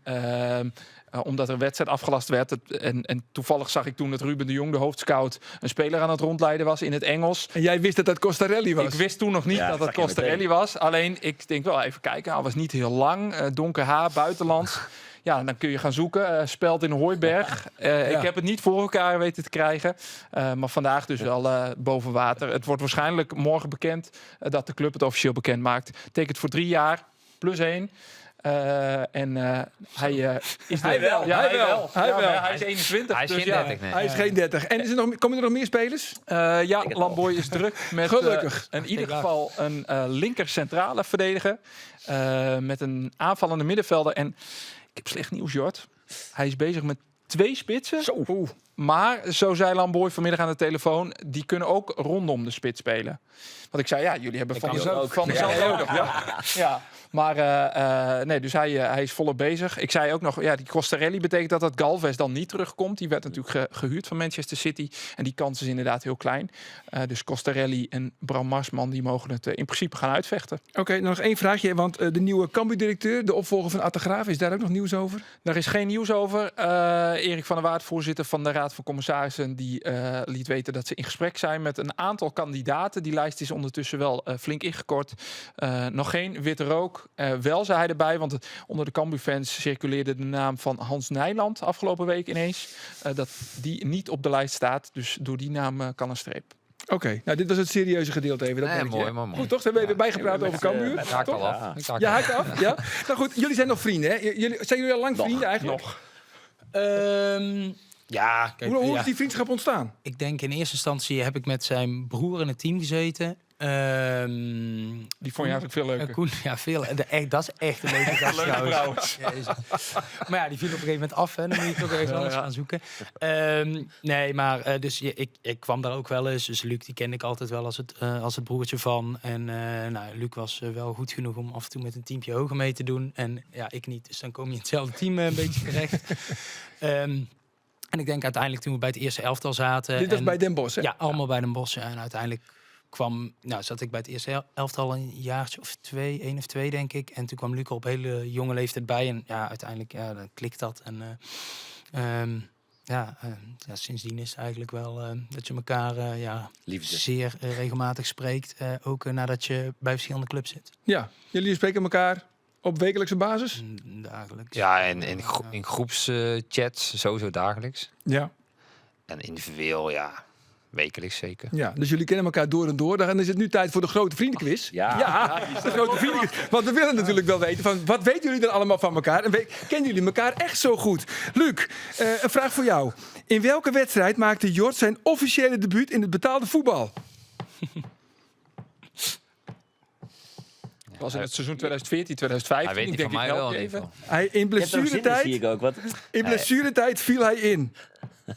[SPEAKER 4] omdat er een wedstrijd afgelast werd. En toevallig zag ik toen dat Ruben de Jong, de hoofdscout, een speler aan het rondleiden was in het Engels.
[SPEAKER 1] En jij wist dat dat Costarelli was.
[SPEAKER 4] Ik wist toen nog niet
[SPEAKER 3] Ja,
[SPEAKER 4] dat
[SPEAKER 3] dat
[SPEAKER 4] het
[SPEAKER 3] zag je
[SPEAKER 4] Costarelli was. Alleen, ik denk wel even kijken. Hij was niet heel lang. Donker haar, buitenlands. Ja, dan kun je gaan zoeken. Speld in Hooiberg. Ik heb het niet voor elkaar weten te krijgen. Maar vandaag dus wel boven water. Het wordt waarschijnlijk morgen bekend dat de club het officieel bekend maakt. Tekent voor 3 jaar, +1. Hij is
[SPEAKER 1] Hij wel,
[SPEAKER 4] Ja,
[SPEAKER 1] hij wel.
[SPEAKER 4] Ja, maar hij is 21.
[SPEAKER 2] Hij is
[SPEAKER 4] dus
[SPEAKER 2] geen
[SPEAKER 4] ja.
[SPEAKER 2] 30, nee.
[SPEAKER 1] Hij is geen 30. En komen er nog meer spelers?
[SPEAKER 4] Ja,
[SPEAKER 3] het
[SPEAKER 4] Lamboy is druk met
[SPEAKER 1] Gelukkig.
[SPEAKER 4] in ieder geval een linker centrale verdediger. Met een aanvallende middenvelder. En ik heb slecht nieuws, Jort. Hij is bezig met 2 spitsen.
[SPEAKER 1] Zo. Oeh.
[SPEAKER 4] Maar, zo zei Lamboy vanmiddag aan de telefoon, die kunnen ook rondom de spits spelen. Want ik zei, ja, jullie hebben van
[SPEAKER 5] kan
[SPEAKER 4] mezelf
[SPEAKER 5] ook.
[SPEAKER 4] van mezelf nodig. Ja. Maar nee, dus hij is volop bezig. Ik zei ook nog, ja, die Costarelli betekent dat Galvez dan niet terugkomt. Die werd natuurlijk gehuurd van Manchester City. En die kans is inderdaad heel klein. Dus Costarelli en Bram Marsman, die mogen het in principe gaan uitvechten.
[SPEAKER 1] Oké, nog 1 vraagje. Want de nieuwe Cambuur-directeur, de opvolger van Atte Graaf, is daar ook nog nieuws over?
[SPEAKER 4] Daar is geen nieuws over. Erik van der Waard, voorzitter van de Raad van Commissarissen, die liet weten dat ze in gesprek zijn met een aantal kandidaten. Die lijst is ondertussen wel flink ingekort. Nog geen witte rook. Wel zei hij erbij, want onder de Cambuur-fans circuleerde de naam van Hans Nijland afgelopen week ineens. Dat die niet op de lijst staat. Dus door die naam kan een streep.
[SPEAKER 1] Oké, nou dit was het serieuze gedeelte even. Dat
[SPEAKER 2] Nee,
[SPEAKER 1] belletje.
[SPEAKER 2] mooi.
[SPEAKER 1] Goed, toch? Ze hebben even bijgepraat over Cambuur.
[SPEAKER 2] Het haakt al
[SPEAKER 1] Toch?
[SPEAKER 2] af.
[SPEAKER 3] Ja.
[SPEAKER 2] Het haakt
[SPEAKER 1] Ja,
[SPEAKER 2] al af.
[SPEAKER 1] haakt af. Ja. Nou goed, jullie zijn nog vrienden, hè? Zijn jullie al lang vrienden eigenlijk?
[SPEAKER 5] Ja, kijk,
[SPEAKER 1] Hoe
[SPEAKER 5] ja.
[SPEAKER 1] is die vriendschap ontstaan?
[SPEAKER 5] Ik denk in eerste instantie heb ik met zijn broer in het team gezeten.
[SPEAKER 4] Die vond je eigenlijk veel leuker.
[SPEAKER 5] Koen, ja, veel. Dat is echt een leuke gast trouwens. Jezus. Maar ja, die viel op een gegeven moment af. Hè. Dan moet je toch ergens anders gaan zoeken. Nee, maar dus ik kwam daar ook wel eens. Dus Luc, die kende ik altijd wel als het broertje van. En Luc was wel goed genoeg om af en toe met een teampje hoger mee te doen. En ja, ik niet. Dus dan kom je in hetzelfde team een beetje terecht. En ik denk uiteindelijk toen we bij het eerste elftal zaten.
[SPEAKER 1] Dit was
[SPEAKER 5] en-
[SPEAKER 1] bij Den Bosch, hè?
[SPEAKER 5] Ja, allemaal bij Den Bosch. En uiteindelijk zat ik bij het eerste elftal een jaartje of 1 of 2 denk ik. En toen kwam Luc op hele jonge leeftijd bij. En ja, uiteindelijk dan klikt dat. En sindsdien is het eigenlijk wel dat je elkaar
[SPEAKER 3] Liefde.
[SPEAKER 5] zeer regelmatig spreekt. Ook nadat je bij verschillende clubs zit.
[SPEAKER 1] Ja, jullie spreken elkaar op wekelijkse basis?
[SPEAKER 5] Dagelijks.
[SPEAKER 2] Ja, en in groepschats sowieso dagelijks.
[SPEAKER 1] Ja.
[SPEAKER 2] En individueel, ja. Wekelijks zeker.
[SPEAKER 1] Ja, dus jullie kennen elkaar door en door. Dan is het nu tijd voor de grote vriendenquiz.
[SPEAKER 3] Ja.
[SPEAKER 1] De grote vriendenquiz. Want we willen natuurlijk wel weten van wat weten jullie dan allemaal van elkaar? En kennen jullie elkaar echt zo goed? Luc, een vraag voor jou. In welke wedstrijd maakte Jort zijn officiële debuut in het betaalde voetbal?
[SPEAKER 4] Was in het seizoen 2014, 2015.
[SPEAKER 2] Hij weet
[SPEAKER 4] Ik
[SPEAKER 2] die
[SPEAKER 4] denk
[SPEAKER 2] van
[SPEAKER 4] ik
[SPEAKER 2] mij
[SPEAKER 4] wel
[SPEAKER 2] wel in
[SPEAKER 4] even.
[SPEAKER 2] ieder geval.
[SPEAKER 1] Hij, in
[SPEAKER 3] Je hebt er ook zin in, zie
[SPEAKER 1] blessuretijd,
[SPEAKER 3] ik ook. Wat?
[SPEAKER 1] in blessuretijd viel hij in.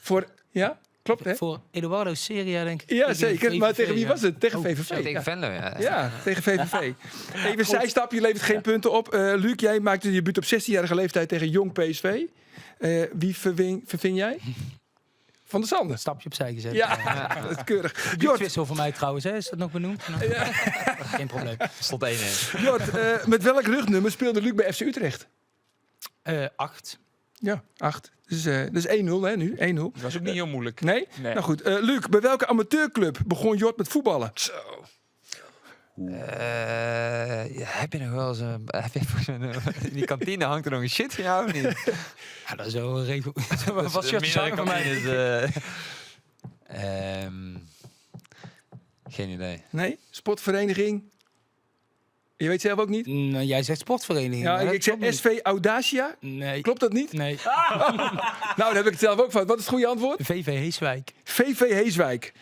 [SPEAKER 1] Voor, ja, klopt hè?
[SPEAKER 5] Voor Eduardo Seria, denk ik.
[SPEAKER 1] Ja,
[SPEAKER 5] Tegen
[SPEAKER 1] zeker. Maar
[SPEAKER 5] VVV,
[SPEAKER 1] tegen wie
[SPEAKER 5] ja.
[SPEAKER 1] was het? Tegen
[SPEAKER 5] Oh,
[SPEAKER 1] VVV.
[SPEAKER 2] Tegen
[SPEAKER 1] Ja.
[SPEAKER 2] Venlo, ja.
[SPEAKER 1] Ja, tegen VVV. Even een zijstapje, levert geen punten op. Luc, jij maakte je debuut op 16-jarige leeftijd tegen Jong PSV. Wie verving jij? Van der Sande.
[SPEAKER 5] Een stapje opzij gezet.
[SPEAKER 1] Ja, dat is keurig. Jort,
[SPEAKER 5] Wissel voor mij trouwens, hè? Is dat nog benoemd? Geen probleem.
[SPEAKER 2] Stond 1-1.
[SPEAKER 1] Jort, met welk rugnummer speelde Luc bij FC Utrecht?
[SPEAKER 5] 8.
[SPEAKER 1] Ja, 8. Dus 1-0 hè, nu. 1-0.
[SPEAKER 4] Dat was ook niet heel moeilijk.
[SPEAKER 1] Nee?
[SPEAKER 4] Nee.
[SPEAKER 1] Nou goed. Luc, bij welke amateurclub begon Jort met voetballen?
[SPEAKER 2] Zo. Heb je nog wel eens een... Heb je in die kantine hangt er nog een shit van jou of niet?
[SPEAKER 5] Ja, dat is wel een regel. Wat shirt zanger van mij?
[SPEAKER 2] Geen idee.
[SPEAKER 1] Nee? Sportvereniging? Je weet zelf ook niet?
[SPEAKER 5] Nou, jij zegt sportvereniging.
[SPEAKER 1] Ja,
[SPEAKER 5] maar dat
[SPEAKER 1] ik zeg
[SPEAKER 5] klopt niet.
[SPEAKER 1] SV Audacia.
[SPEAKER 5] Nee.
[SPEAKER 1] Klopt dat niet?
[SPEAKER 5] Nee.
[SPEAKER 1] Nou, dan heb ik het zelf ook van. Wat is het goede antwoord?
[SPEAKER 5] VV Heeswijk.
[SPEAKER 1] VV Heeswijk.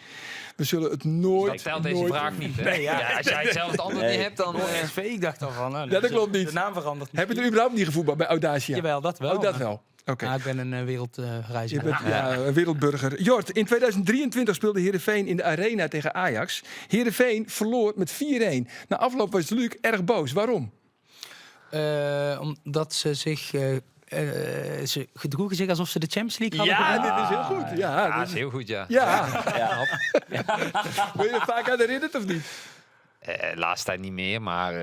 [SPEAKER 1] We zullen het nooit...
[SPEAKER 2] Dat stelt deze
[SPEAKER 1] nooit-
[SPEAKER 2] vraag niet, hè?
[SPEAKER 5] Nee, ja.
[SPEAKER 2] Als jij zelf het antwoord niet hebt, dan...
[SPEAKER 5] SV, ik dacht al van. Nou,
[SPEAKER 1] Ja, dat klopt niet.
[SPEAKER 5] De naam verandert.
[SPEAKER 1] Heb je er überhaupt niet gevoetbald bij Audacia?
[SPEAKER 5] Jawel, dat wel.
[SPEAKER 1] Oh, dat
[SPEAKER 5] maar-
[SPEAKER 1] wel. Oké.
[SPEAKER 5] Ja, ik ben een
[SPEAKER 1] Je
[SPEAKER 5] wereldreiziger.
[SPEAKER 1] bent een wereldburger. Jort, in 2023 speelde Heerenveen in de Arena tegen Ajax. Heerenveen verloor met 4-1. Na afloop was Luc erg boos. Waarom?
[SPEAKER 5] Omdat ze zich... ze gedroegen zich alsof ze de Champions League hadden
[SPEAKER 1] Ja,
[SPEAKER 5] gewonnen.
[SPEAKER 1] dit is heel goed. Ja,
[SPEAKER 2] Ja, dat
[SPEAKER 1] dit
[SPEAKER 2] is heel goed, ja.
[SPEAKER 1] ja.
[SPEAKER 3] Ja.
[SPEAKER 1] Wil je er vaak aan herinnerd of niet?
[SPEAKER 2] Laatste tijd niet meer, maar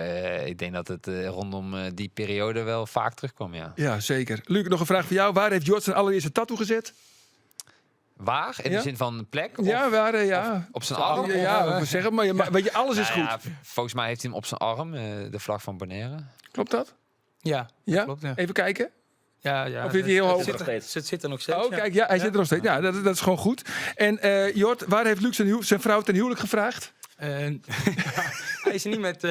[SPEAKER 2] ik denk dat het rondom die periode wel vaak terugkwam, ja.
[SPEAKER 1] Ja, zeker. Luc, nog een vraag voor jou. Waar heeft Jort zijn allereerste tattoo gezet?
[SPEAKER 2] Waar? In
[SPEAKER 1] Ja?
[SPEAKER 2] de zin van plek? Of
[SPEAKER 1] Ja, waar? Ja.
[SPEAKER 2] op zijn arm?
[SPEAKER 1] Ja, zeg het maar. Weet je, alles is
[SPEAKER 2] Nou
[SPEAKER 1] goed.
[SPEAKER 2] ja, volgens mij heeft hij hem op zijn arm, de vlag van Bonaire.
[SPEAKER 1] Klopt dat?
[SPEAKER 5] Ja,
[SPEAKER 1] Ja?
[SPEAKER 5] klopt. Ja.
[SPEAKER 1] Even kijken.
[SPEAKER 5] Ja,
[SPEAKER 1] Of zit hij heel hoog?
[SPEAKER 5] Het zit er nog steeds.
[SPEAKER 1] Oh,
[SPEAKER 5] ja.
[SPEAKER 1] kijk, ja, hij zit er nog steeds. Ja, dat is gewoon goed. En Jort, waar heeft Luc zijn vrouw ten huwelijk gevraagd?
[SPEAKER 5] Hij is het niet met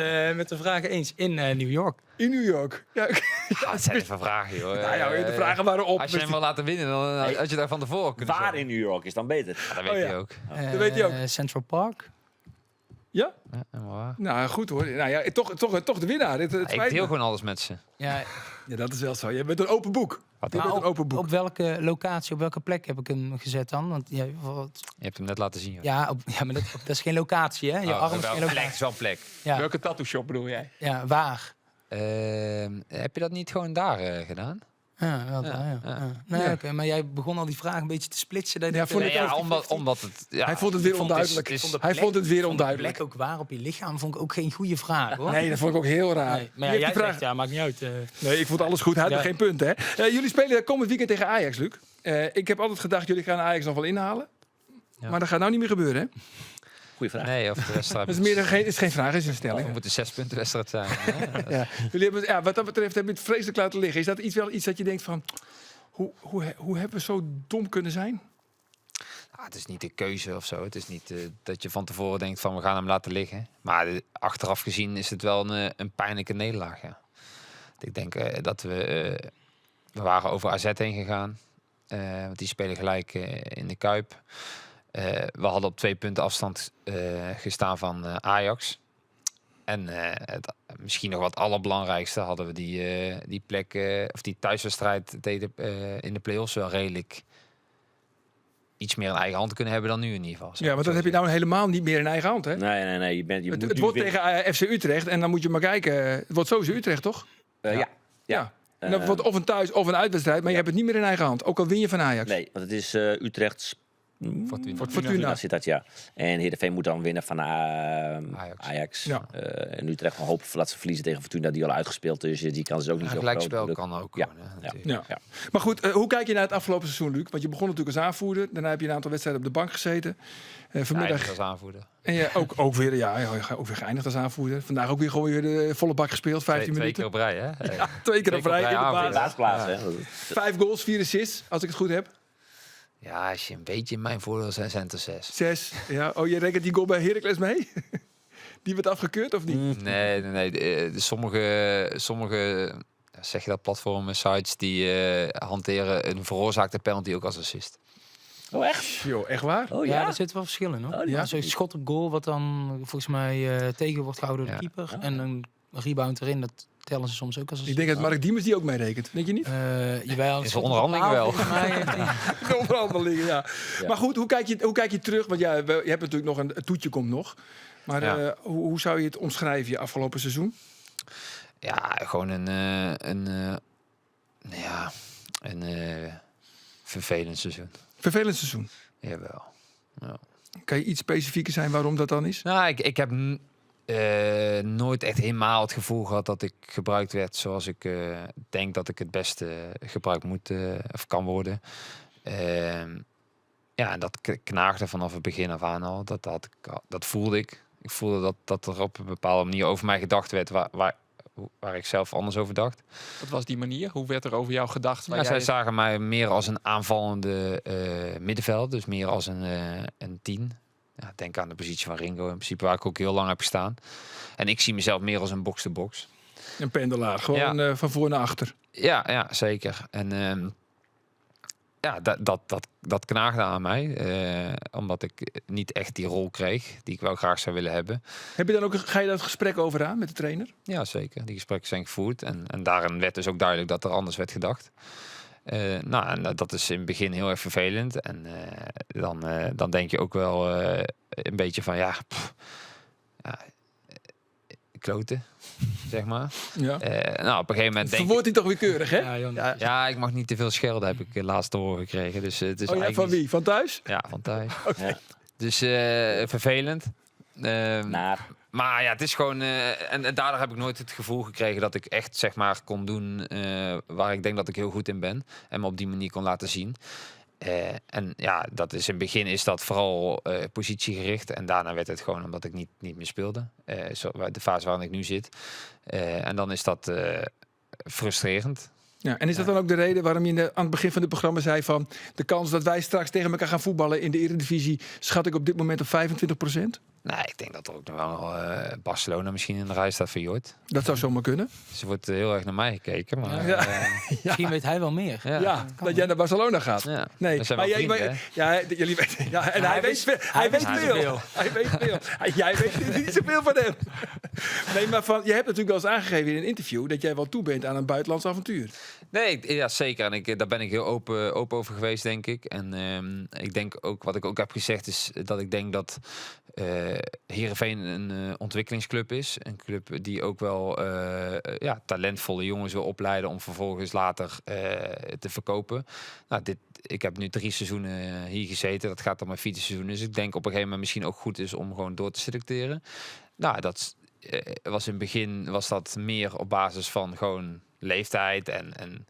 [SPEAKER 5] de vragen eens. In New York.
[SPEAKER 1] In New York. Ja,
[SPEAKER 2] Ja, het zijn even vragen, joh.
[SPEAKER 1] nou ja, de vragen waren op.
[SPEAKER 2] Als je hem wil laten winnen, dan had je daar van tevoren kunnen
[SPEAKER 3] Waar
[SPEAKER 2] zeggen.
[SPEAKER 3] in New York is dan beter?
[SPEAKER 2] Ja, dat weet
[SPEAKER 1] Oh,
[SPEAKER 2] je
[SPEAKER 1] ja.
[SPEAKER 2] ook.
[SPEAKER 1] Dat weet hij ook.
[SPEAKER 5] Central Park.
[SPEAKER 1] Ja?
[SPEAKER 2] Ja, helemaal waar.
[SPEAKER 1] Nou, goed hoor. Nou ja, toch de winnaar. Het
[SPEAKER 2] Ik
[SPEAKER 1] spijt
[SPEAKER 2] deel
[SPEAKER 1] me.
[SPEAKER 2] gewoon alles met ze.
[SPEAKER 5] Ja,
[SPEAKER 1] Ja, dat is wel zo. Je bent een open boek. Je bent
[SPEAKER 5] maar
[SPEAKER 1] een open boek.
[SPEAKER 5] op welke locatie, op welke plek heb ik hem gezet dan? Want ja,
[SPEAKER 2] Je hebt hem net laten zien, joh.
[SPEAKER 5] ja, maar dat is geen locatie, hè? Je
[SPEAKER 2] Oh,
[SPEAKER 5] arm is
[SPEAKER 2] wel
[SPEAKER 5] geen
[SPEAKER 2] plek,
[SPEAKER 5] locatie.
[SPEAKER 2] is wel plek.
[SPEAKER 5] Ja,
[SPEAKER 4] Welke tattoo shop bedoel jij?
[SPEAKER 5] ja, waar?
[SPEAKER 2] Heb je dat niet gewoon daar gedaan?
[SPEAKER 5] Ja, wel,
[SPEAKER 2] Ja,
[SPEAKER 5] ja.
[SPEAKER 2] ja.
[SPEAKER 5] Ja. Nee,
[SPEAKER 1] Ja.
[SPEAKER 5] oké, maar jij begon al die vraag een beetje te splitsen. Dat
[SPEAKER 1] Ja,
[SPEAKER 5] ik-
[SPEAKER 1] voor de-
[SPEAKER 2] Nee, ja,
[SPEAKER 5] 50-50.
[SPEAKER 2] omdat het... Ja,
[SPEAKER 1] Hij vond het weer
[SPEAKER 2] ik
[SPEAKER 1] onduidelijk.
[SPEAKER 2] het is-
[SPEAKER 1] Hij vond het weer
[SPEAKER 5] Vond de
[SPEAKER 1] onduidelijk.
[SPEAKER 5] plek ook waar op je lichaam vond ik ook geen goede vraag, hoor.
[SPEAKER 1] Nee, dat vond ik ook heel raar.
[SPEAKER 5] Nee, maar
[SPEAKER 1] Wie
[SPEAKER 5] ja,
[SPEAKER 1] heeft
[SPEAKER 5] jij
[SPEAKER 1] die vraag-
[SPEAKER 5] zegt, ja, maakt niet uit.
[SPEAKER 1] Nee, ik vond alles goed. Hij had
[SPEAKER 5] Ja.
[SPEAKER 1] nog geen punt, hè? Jullie spelen komend weekend tegen Ajax, Luc. Ik heb altijd gedacht, jullie gaan Ajax nog wel inhalen.
[SPEAKER 2] Ja.
[SPEAKER 1] Maar dat gaat nou niet meer gebeuren, hè?
[SPEAKER 3] Goeie vraag.
[SPEAKER 2] Nee, of de wedstrijd...
[SPEAKER 1] Dat is meer dan geen, is geen vraag, is een
[SPEAKER 2] Het
[SPEAKER 1] stelling.
[SPEAKER 2] moet een 6-punten wedstrijd zijn. Ja,
[SPEAKER 1] Ja. Jullie hebben, ja, wat dat betreft hebben we het vreselijk laten liggen. Is dat wel iets dat je denkt van... Hoe hebben we zo dom kunnen zijn?
[SPEAKER 2] het is niet de keuze of zo. Het is niet dat je van tevoren denkt van we gaan hem laten liggen. Maar achteraf gezien is het wel een pijnlijke nederlaag. Ja. Ik denk dat we waren over AZ heen gegaan. Want die spelen gelijk in de Kuip. We hadden op 2 punten afstand gestaan van Ajax. En misschien nog wat allerbelangrijkste hadden we die plek, of die thuiswedstrijd in de play-offs wel redelijk iets meer in eigen hand kunnen hebben dan nu in ieder geval.
[SPEAKER 1] Ja, want dat heb je nou helemaal niet meer in eigen hand, hè?
[SPEAKER 3] Nee. Je
[SPEAKER 1] Het,
[SPEAKER 3] moet
[SPEAKER 1] het
[SPEAKER 3] nu
[SPEAKER 1] wordt
[SPEAKER 3] winnen.
[SPEAKER 1] tegen FC Utrecht en dan moet je maar kijken. Het wordt sowieso Utrecht, toch?
[SPEAKER 3] Ja.
[SPEAKER 1] Ja. En dat wordt of een thuis- of een uitwedstrijd, maar je hebt het niet meer in eigen hand. Ook al win je van Ajax.
[SPEAKER 3] Nee, want het is Utrechts...
[SPEAKER 1] Fortuna.
[SPEAKER 3] zit dat, ja. En Heerenveen moet dan winnen van Ajax.
[SPEAKER 1] Ja.
[SPEAKER 3] En Utrecht van hopen dat ze verliezen tegen Fortuna, die al uitgespeeld. Dus die kans is ook niet
[SPEAKER 2] Een
[SPEAKER 3] zo
[SPEAKER 2] gelijkspel
[SPEAKER 3] groot.
[SPEAKER 2] kan ook.
[SPEAKER 3] Ja.
[SPEAKER 2] Gewoon, hè,
[SPEAKER 3] Ja.
[SPEAKER 2] natuurlijk.
[SPEAKER 1] Ja. Maar goed, hoe kijk je naar het afgelopen seizoen, Luc? Want je begon natuurlijk als aanvoerder. Daarna heb je een aantal wedstrijden op de bank gezeten. Vanmiddag
[SPEAKER 2] Eindig als aanvoerder.
[SPEAKER 1] en je ook weer, ook weer geëindigd als aanvoerder. Vandaag ook weer gewoon weer de volle bak gespeeld, 15
[SPEAKER 2] Twee keer
[SPEAKER 1] minuten.
[SPEAKER 2] op rij, hè?
[SPEAKER 1] Twee keer op rij in de
[SPEAKER 2] aanvoerder.
[SPEAKER 1] basis.
[SPEAKER 3] Laatst plaats, hè.
[SPEAKER 1] 5 goals, 4 assists, als ik het goed heb.
[SPEAKER 2] Ja, als je een beetje in mijn voordeel zijn er 6.
[SPEAKER 1] 6. Ja. Oh, je rekent die goal bij Heracles mee? Die werd afgekeurd of niet?
[SPEAKER 2] Nee. Sommige zeg je dat, platformen, sites, die hanteren een veroorzaakte penalty ook als assist.
[SPEAKER 3] Oh, echt?
[SPEAKER 1] Joh, echt waar?
[SPEAKER 3] Oh,
[SPEAKER 5] Ja,
[SPEAKER 3] ja?
[SPEAKER 5] er zitten wel verschillen hoor.
[SPEAKER 3] Oh,
[SPEAKER 1] ja.
[SPEAKER 5] Zo'n schot op goal wat dan volgens mij tegen wordt gehouden door de
[SPEAKER 2] Ja.
[SPEAKER 5] keeper.
[SPEAKER 3] Oh,
[SPEAKER 5] En een rebound erin, dat tellen ze soms ook als
[SPEAKER 1] Ik denk dat Mark Diemers die ook mee rekent. Denk je niet?
[SPEAKER 5] Jawel,
[SPEAKER 2] In
[SPEAKER 5] een
[SPEAKER 2] zijn
[SPEAKER 5] schot op
[SPEAKER 2] onderhandeling
[SPEAKER 5] paal,
[SPEAKER 2] wel.
[SPEAKER 5] volgens mij heeft hij-
[SPEAKER 1] De onderhandelingen, ja.
[SPEAKER 3] Ja.
[SPEAKER 1] Maar goed, hoe kijk je terug? Want ja, je hebt natuurlijk nog een toetje komt nog. Maar
[SPEAKER 2] Ja.
[SPEAKER 1] hoe zou je het omschrijven, je afgelopen seizoen?
[SPEAKER 2] Ja, gewoon een vervelend seizoen.
[SPEAKER 1] Vervelend seizoen.
[SPEAKER 2] Jawel. Ja.
[SPEAKER 1] Kan je iets specifieker zijn waarom dat dan is?
[SPEAKER 2] Nou, ik heb nooit echt helemaal het gevoel gehad dat ik gebruikt werd zoals ik denk dat ik het beste gebruikt moet of kan worden. Ja, en dat knaagde vanaf het begin af aan al. Dat voelde ik. Ik voelde dat er op een bepaalde manier over mij gedacht werd waar ik zelf anders over dacht.
[SPEAKER 4] Wat was die manier? Hoe werd er over jou gedacht? Waar
[SPEAKER 2] Ja, zij
[SPEAKER 4] jij-
[SPEAKER 2] zagen mij meer als een aanvallende middenveld, dus meer als een 10. Ja, denk aan de positie van Ringo, in principe waar ik ook heel lang heb gestaan. En ik zie mezelf meer als een box-to-box.
[SPEAKER 1] Een pendelaar, gewoon van voor naar achter.
[SPEAKER 2] Ja, zeker. En ja, dat knaagde aan mij, omdat ik niet echt die rol kreeg die ik wel graag zou willen hebben.
[SPEAKER 1] Heb je dan ook, ga je dat gesprek over aan met de trainer?
[SPEAKER 2] Ja, zeker. Die gesprekken zijn gevoerd. En daarin werd dus ook duidelijk dat er anders werd gedacht. En dat is in het begin heel erg vervelend. En dan denk je ook wel een beetje van, kloten, zeg maar.
[SPEAKER 1] Ja.
[SPEAKER 2] Op een gegeven moment denk ik...
[SPEAKER 1] Verwoordt hij toch weer keurig, hè?
[SPEAKER 5] Ja, Jan.
[SPEAKER 2] Ja, ik mag niet te veel schelden, heb ik laatst te horen gekregen. Dus het is
[SPEAKER 1] Oh ja,
[SPEAKER 2] eigenlijk
[SPEAKER 1] van wie? Van thuis?
[SPEAKER 2] Ja, van thuis.
[SPEAKER 3] Ja.
[SPEAKER 2] Dus vervelend.
[SPEAKER 3] Naar.
[SPEAKER 2] Maar ja, het is gewoon... en daardoor heb ik nooit het gevoel gekregen dat ik echt, zeg maar, kon doen waar ik denk dat ik heel goed in ben. En me op die manier kon laten zien. En ja, dat is in het begin is dat vooral positiegericht. En daarna werd het gewoon omdat ik niet meer speelde. De fase waarin ik nu zit. En dan is dat frustrerend.
[SPEAKER 1] Ja, en is dat dan ook de reden waarom je aan het begin van het programma zei van de kans dat wij straks tegen elkaar gaan voetballen in de Eredivisie schat ik op dit moment op 25%?
[SPEAKER 2] Nou, ik denk dat er ook nog wel Barcelona misschien in de rij staat voor Jort.
[SPEAKER 1] Dat zou zomaar kunnen.
[SPEAKER 2] Ze wordt heel erg naar mij gekeken. Maar,
[SPEAKER 1] Ja.
[SPEAKER 5] Misschien weet hij wel meer.
[SPEAKER 1] Ja, dat jij naar Barcelona gaat.
[SPEAKER 2] Ja.
[SPEAKER 1] Nee,
[SPEAKER 2] Dat zijn
[SPEAKER 1] maar
[SPEAKER 2] wel
[SPEAKER 1] jij,
[SPEAKER 2] vrienden,
[SPEAKER 1] jullie weten. Ja, en hij weet veel.
[SPEAKER 5] hij weet
[SPEAKER 1] veel. Hij weet veel. Jij weet niet zoveel van hem. Nee, maar je hebt natuurlijk wel eens aangegeven in een interview dat jij wel toe bent aan een buitenlands avontuur.
[SPEAKER 2] Nee, ja, zeker. En daar ben ik heel open over geweest, denk ik. En ik denk ook, wat ik ook heb gezegd, is dat ik denk dat Heerenveen een ontwikkelingsclub is. Een club die ook wel talentvolle jongens wil opleiden om vervolgens later te verkopen. Nou, ik heb nu 3 seizoenen hier gezeten. Dat gaat dan mijn 4e seizoen. Dus ik denk op een gegeven moment misschien ook goed is om gewoon door te selecteren. Nou, dat was in het begin was dat meer op basis van gewoon leeftijd. En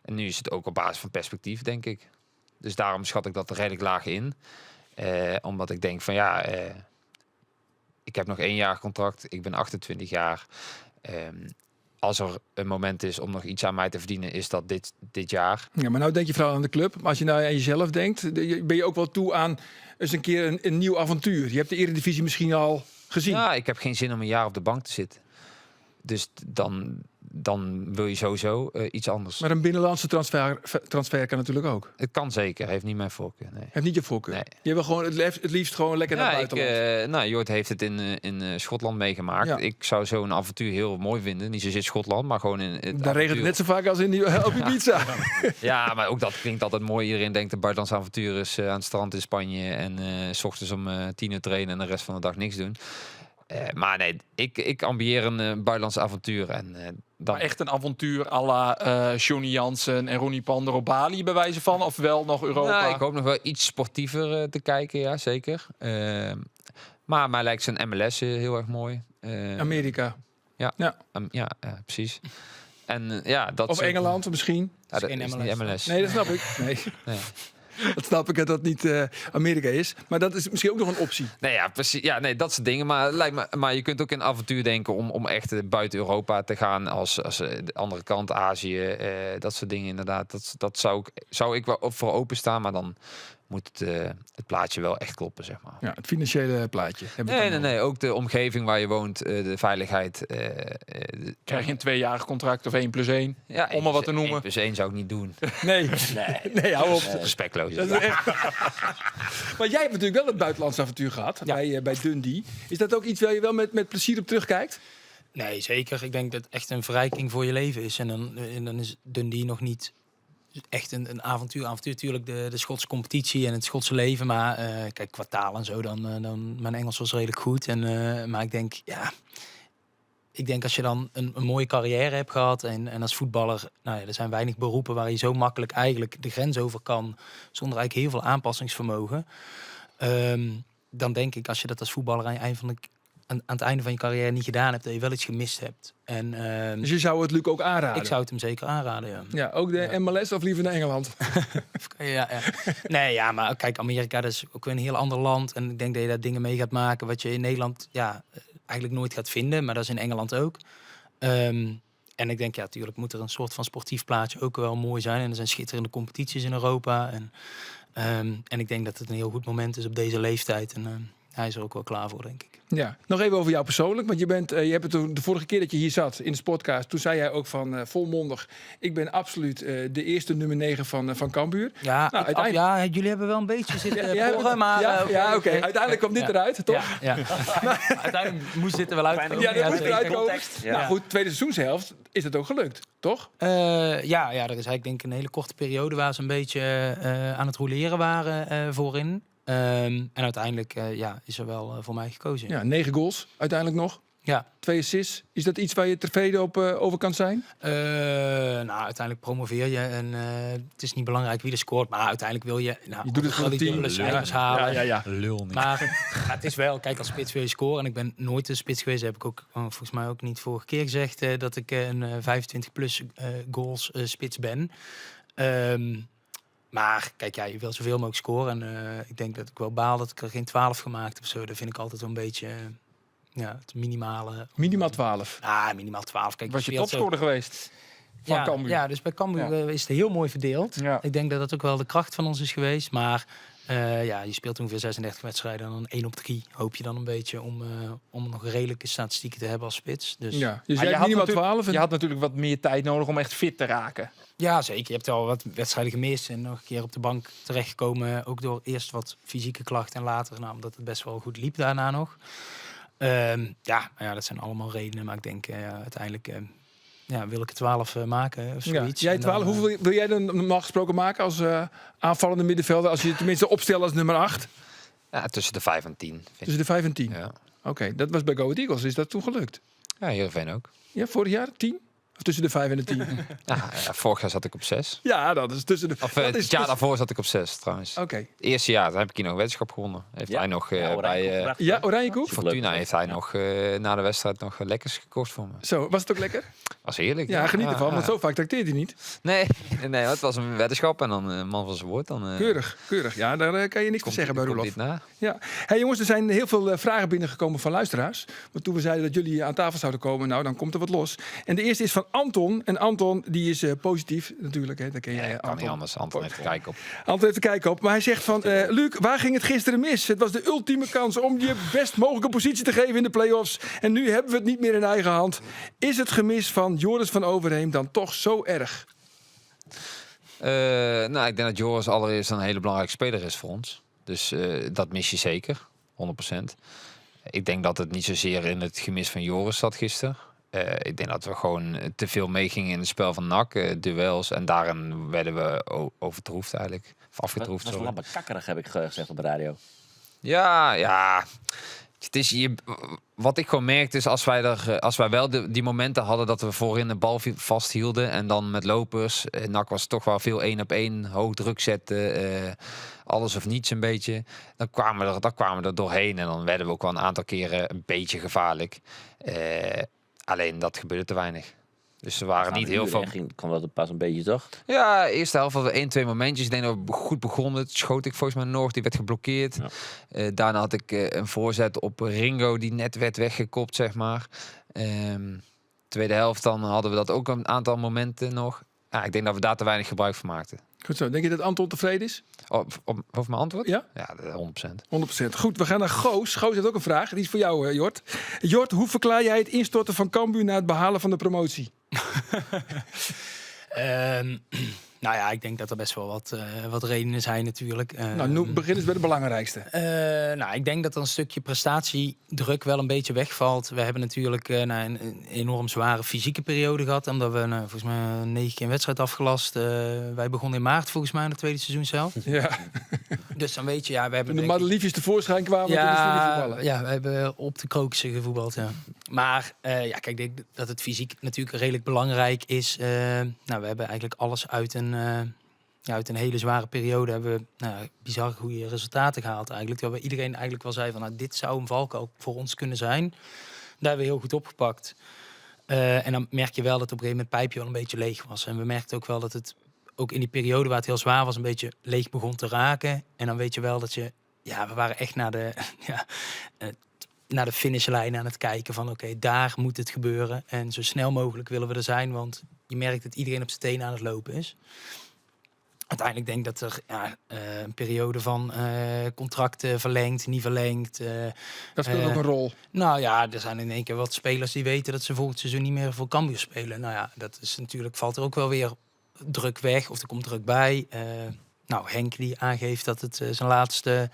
[SPEAKER 2] nu is het ook op basis van perspectief, denk ik. Dus daarom schat ik dat er redelijk laag in. Omdat ik denk van ik heb nog 1 jaar contract. Ik ben 28 jaar. Als er een moment is om nog iets aan mij te verdienen, is dat dit jaar.
[SPEAKER 1] Ja, maar nou denk je vooral aan de club. Maar als je nou aan jezelf denkt, ben je ook wel toe aan eens een keer een nieuw avontuur. Je hebt de Eredivisie misschien al gezien.
[SPEAKER 2] Ja, ik heb geen zin om een jaar op de bank te zitten. Dus dan wil je sowieso iets anders.
[SPEAKER 1] Maar een binnenlandse transfer kan natuurlijk ook.
[SPEAKER 2] Het kan zeker. Heeft niet mijn voorkeur. Nee.
[SPEAKER 1] Heeft niet je voorkeur.
[SPEAKER 2] Nee.
[SPEAKER 1] Je wil gewoon het liefst gewoon lekker naar het buitenland.
[SPEAKER 2] Jort heeft het in Schotland meegemaakt.
[SPEAKER 1] Ja.
[SPEAKER 2] Ik zou zo'n avontuur heel mooi vinden. Niet zozeer Schotland, maar gewoon in het
[SPEAKER 1] Daar regent
[SPEAKER 2] avontuur.
[SPEAKER 1] het net zo vaak als op Ibiza.
[SPEAKER 2] Ja, maar ook dat klinkt altijd mooi. Iedereen denkt de buitenlandse avontuur is aan het strand in Spanje. En 's ochtends om 10 uur trainen en de rest van de dag niks doen. Maar nee, ik ambieer een buitenlandse avontuur. En dan
[SPEAKER 4] Maar echt een avontuur à la Johnny Jansen en Ronnie Pander op Bali bij wijze van? Of wel nog Europa?
[SPEAKER 2] Nou, ik hoop nog wel iets sportiever te kijken, ja, zeker. Maar mij lijkt zijn MLS heel erg mooi.
[SPEAKER 1] Amerika.
[SPEAKER 2] Precies. En dat
[SPEAKER 1] Of
[SPEAKER 2] soort-
[SPEAKER 1] Engeland misschien.
[SPEAKER 2] Ja, dat
[SPEAKER 5] Geen
[SPEAKER 2] is
[SPEAKER 5] MLS.
[SPEAKER 2] niet MLS.
[SPEAKER 1] Nee, dat snap ik. Nee.
[SPEAKER 2] Nee.
[SPEAKER 1] Dat snap ik dat dat niet Amerika is. Maar dat is misschien ook nog een optie.
[SPEAKER 2] Nee, ja, precies. Ja, nee, dat soort dingen. Maar je kunt ook in avontuur denken om echt buiten Europa te gaan. Als de andere kant, Azië. Dat soort dingen inderdaad. Dat zou ik wel voor openstaan. Maar dan moet het plaatje wel echt kloppen, zeg maar.
[SPEAKER 1] Ja, het financiële plaatje. Hebben we het dan
[SPEAKER 2] Nee. Ook de omgeving waar je woont, de veiligheid.
[SPEAKER 4] Krijg je een 2-jarig contract of 1+1?
[SPEAKER 2] Ja,
[SPEAKER 4] om maar wat te noemen.
[SPEAKER 2] 1+1 zou ik niet doen.
[SPEAKER 1] over? Nee, nee, hou op.
[SPEAKER 2] Respectloos.
[SPEAKER 1] Dat is echt... Maar jij hebt natuurlijk wel het buitenlandse avontuur gehad bij Dundee. Is dat ook iets waar je wel met plezier op terugkijkt?
[SPEAKER 5] Nee, zeker. Ik denk dat het echt een verrijking voor je leven is. En dan is Dundee nog niet echt een avontuur. Avontuur natuurlijk de Schotse competitie en het Schotse leven. Maar kijk, qua taal en zo, dan mijn Engels was redelijk goed. Maar ik denk als je dan een mooie carrière hebt gehad en als voetballer, nou ja, er zijn weinig beroepen waar je zo makkelijk eigenlijk de grens over kan, zonder eigenlijk heel veel aanpassingsvermogen. Dan denk ik, als je dat als voetballer aan het einde van je carrière niet gedaan hebt, dat je wel iets gemist hebt.
[SPEAKER 1] Dus je zou het Luc ook aanraden?
[SPEAKER 5] Ik zou het hem zeker aanraden, ja.
[SPEAKER 1] Ja, ook de MLS of liever naar Engeland?
[SPEAKER 5] Ja. Nee, ja, maar kijk, Amerika, dat is ook weer een heel ander land. En ik denk dat je daar dingen mee gaat maken wat je in Nederland eigenlijk nooit gaat vinden. Maar dat is in Engeland ook. En ik denk, natuurlijk moet er een soort van sportief plaatje ook wel mooi zijn. En er zijn schitterende competities in Europa. En ik denk dat het een heel goed moment is op deze leeftijd. En hij is er ook wel klaar voor, denk ik.
[SPEAKER 1] Ja, nog even over jou persoonlijk. Want je hebt het de vorige keer dat je hier zat in de podcast, toen zei jij ook van volmondig, ik ben absoluut de eerste nummer 9 van Cambuur.
[SPEAKER 5] Ja,
[SPEAKER 1] Nou, uiteindelijk...
[SPEAKER 5] jullie hebben wel een beetje zitten
[SPEAKER 1] Ja,
[SPEAKER 5] porren, maar...
[SPEAKER 1] oké. Uiteindelijk kwam dit eruit, toch?
[SPEAKER 5] Ja. Uiteindelijk moest dit er wel uitkomen.
[SPEAKER 1] Ja, dat moest eruit
[SPEAKER 5] zeker.
[SPEAKER 1] komen.
[SPEAKER 3] Ja.
[SPEAKER 1] Nou goed, tweede seizoenshelft is het ook gelukt, toch?
[SPEAKER 5] Er is eigenlijk denk ik een hele korte periode waar ze een beetje aan het roleren waren voorin. En uiteindelijk is er wel voor mij gekozen.
[SPEAKER 1] Ja, 9 goals uiteindelijk nog.
[SPEAKER 5] Ja.
[SPEAKER 1] 2 assists. Is dat iets waar je tevreden over kan zijn?
[SPEAKER 5] Uiteindelijk promoveer je en het is niet belangrijk wie er scoort, maar uiteindelijk wil je...
[SPEAKER 1] Je doet het voor
[SPEAKER 5] wel
[SPEAKER 1] het
[SPEAKER 5] die
[SPEAKER 1] team.
[SPEAKER 5] dubbele cijfers halen.
[SPEAKER 1] Ja.
[SPEAKER 2] Lul niet.
[SPEAKER 5] Maar het is wel, kijk, als spits wil je scoren. En ik ben nooit de spits geweest. Dat heb ik ook volgens mij ook niet vorige keer gezegd. Dat ik een 25+ goals spits ben. Maar kijk, je wil zoveel mogelijk scoren. En ik denk dat ik wel baal dat ik er geen 12 gemaakt heb. Zo. Dat vind ik altijd wel een beetje het minimale.
[SPEAKER 1] Minimaal 12.
[SPEAKER 5] Minimaal 12. Kijk,
[SPEAKER 4] Was je
[SPEAKER 5] speelt zo.
[SPEAKER 4] topscorer geweest van Cambuur?
[SPEAKER 5] Ja, dus bij Cambuur is het heel mooi verdeeld.
[SPEAKER 4] Ja.
[SPEAKER 5] Ik denk dat dat ook wel de kracht van ons is geweest. Maar je speelt ongeveer 36 wedstrijden en dan 1 op 3 hoop je dan een beetje om nog redelijke statistieken te hebben als spits. Dus
[SPEAKER 1] Ja, dus
[SPEAKER 4] Maar
[SPEAKER 1] jij
[SPEAKER 4] je
[SPEAKER 1] hebt
[SPEAKER 4] had
[SPEAKER 1] minimaal 12. En...
[SPEAKER 4] Je had natuurlijk wat meer tijd nodig om echt fit te raken.
[SPEAKER 5] ja, zeker. Je hebt al wat wedstrijden gemist en nog een keer op de bank terechtgekomen. Ook door eerst wat fysieke klachten en later, omdat het best wel goed liep daarna nog. Dat zijn allemaal redenen. Maar ik denk uiteindelijk wil ik er 12 maken of zoiets.
[SPEAKER 1] Jij 12. Hoeveel wil jij dan normaal gesproken maken als aanvallende middenvelder? Als je je tenminste opstelt als nummer 8?
[SPEAKER 2] Ja, tussen de 5 en 10. Vind ik.
[SPEAKER 1] Tussen de 5 en 10.
[SPEAKER 2] Ja.
[SPEAKER 1] Oké, dat was bij Go Ahead Eagles. Is dat toen gelukt?
[SPEAKER 2] Ja, Heerenveen ook.
[SPEAKER 1] Ja, vorig jaar 10? Of tussen de 5 en de 10?
[SPEAKER 2] Ja, vorig jaar zat ik op 6.
[SPEAKER 1] Ja, dat is tussen de...
[SPEAKER 2] Of
[SPEAKER 1] dat is
[SPEAKER 2] het jaar daarvoor zat ik op 6 trouwens.
[SPEAKER 1] Oké.
[SPEAKER 2] Het eerste jaar dan heb ik hier nog een weddenschap gewonnen. Heeft hij nog bij
[SPEAKER 1] Ja, Oranje Koek?
[SPEAKER 2] Fortuna heeft hij nog na de wedstrijd nog lekkers gekocht voor me.
[SPEAKER 1] Zo, was het ook lekker?
[SPEAKER 2] Was heerlijk.
[SPEAKER 1] Ja, geniet ervan, want zo vaak trakteert hij niet.
[SPEAKER 2] Nee, het was een weddenschap en dan een man van zijn woord. Dan,
[SPEAKER 1] Keurig. Ja, daar kan je niks van zeggen bij
[SPEAKER 2] komt
[SPEAKER 1] Roelof.
[SPEAKER 2] dit na.
[SPEAKER 1] Ja. Hey jongens, er zijn heel veel vragen binnengekomen van luisteraars. Want toen we zeiden dat jullie aan tafel zouden komen, nou dan komt er wat los. En de eerste is van Anton. En Anton, die is positief natuurlijk. Hè. Daar ken jij
[SPEAKER 2] Kan niet anders. Anton even kijken op.
[SPEAKER 1] Anton heeft er kijken op. Maar hij zegt van, Luc, waar ging het gisteren mis? Het was de ultieme kans om je best mogelijke positie te geven in de play-offs. En nu hebben we het niet meer in eigen hand. Is het gemis van Joris van Overheem dan toch zo erg?
[SPEAKER 2] Ik denk dat Joris allereerst een hele belangrijke speler is voor ons. Dus dat mis je zeker, 100%. Ik denk dat het niet zozeer in het gemis van Joris zat gisteren. Ik denk dat we gewoon te veel meegingen in het spel van NAC, duels. En daarin werden we overtroefd eigenlijk. Of afgetroefd.
[SPEAKER 3] Dat was wel kakkerig, heb ik gezegd op de radio.
[SPEAKER 2] Ja. Het is wat ik gewoon merkte is als wij wel die momenten hadden dat we voorin de bal vasthielden en dan met lopers. NAC was toch wel veel 1-op-1, hoog druk zetten, alles of niets een beetje. Dan kwamen we er doorheen en dan werden we ook wel een aantal keren een beetje gevaarlijk. Alleen dat gebeurde te weinig. Dus er waren niet heel veel.
[SPEAKER 3] Kwam dat pas een beetje, toch?
[SPEAKER 2] Ja, eerste helft hadden we 1-2 momentjes. Ik denk dat we goed begonnen. Het schoot ik volgens mij nog. Die werd geblokkeerd. Ja. Daarna had ik een voorzet op Ringo die net werd weggekopt, zeg maar. Tweede helft dan hadden we dat ook een aantal momenten nog. Ja, ik denk dat we daar te weinig gebruik van maakten.
[SPEAKER 1] Goed zo. Denk je dat Anton tevreden is?
[SPEAKER 2] Over mijn antwoord?
[SPEAKER 1] Ja?
[SPEAKER 2] Ja, 100%.
[SPEAKER 1] 100%. Goed, we gaan naar Goos. Goos heeft ook een vraag. Die is voor jou, Jort. Jort, hoe verklaar jij het instorten van Cambuur na het behalen van de promotie?
[SPEAKER 5] Nou ja, ik denk dat er best wel wat redenen zijn natuurlijk.
[SPEAKER 1] Begin eens bij de belangrijkste.
[SPEAKER 5] Nou, ik denk dat er een stukje prestatiedruk wel een beetje wegvalt. We hebben natuurlijk een enorm zware fysieke periode gehad. Omdat we volgens mij 9 keer een wedstrijd afgelast. Wij begonnen in maart volgens mij in het tweede seizoen zelf.
[SPEAKER 1] Ja.
[SPEAKER 5] Dus dan weet je, ja, we hebben...
[SPEAKER 1] Toen de madeliefjes tevoorschijn kwamen, toen is het niet voetballen.
[SPEAKER 5] Ja, we hebben op de krokussen gevoetbald, ja. Maar kijk, ik denk dat het fysiek natuurlijk redelijk belangrijk is. We hebben eigenlijk alles uit een hele zware periode hebben we bizar goede resultaten gehaald eigenlijk. Terwijl iedereen eigenlijk wel zei van dit zou een valkuil voor ons kunnen zijn. Daar hebben we heel goed opgepakt. En dan merk je wel dat op een gegeven moment het pijpje wel een beetje leeg was. En we merkten ook wel dat het ook in die periode waar het heel zwaar was een beetje leeg begon te raken. En dan weet je wel dat we waren echt naar de finishlijn aan het kijken van oké, daar moet het gebeuren. En zo snel mogelijk willen we er zijn, want je merkt dat iedereen op zijn tenen aan het lopen is. Uiteindelijk denk ik dat er een periode van contracten verlengd, niet verlengd.
[SPEAKER 1] Dat speelt ook een rol.
[SPEAKER 5] Nou ja, er zijn in één keer wat spelers die weten dat ze volgend seizoen niet meer voor Cambuur spelen. Nou ja, dat is natuurlijk, valt er ook wel weer druk weg of er komt druk bij. Henk die aangeeft dat het zijn laatste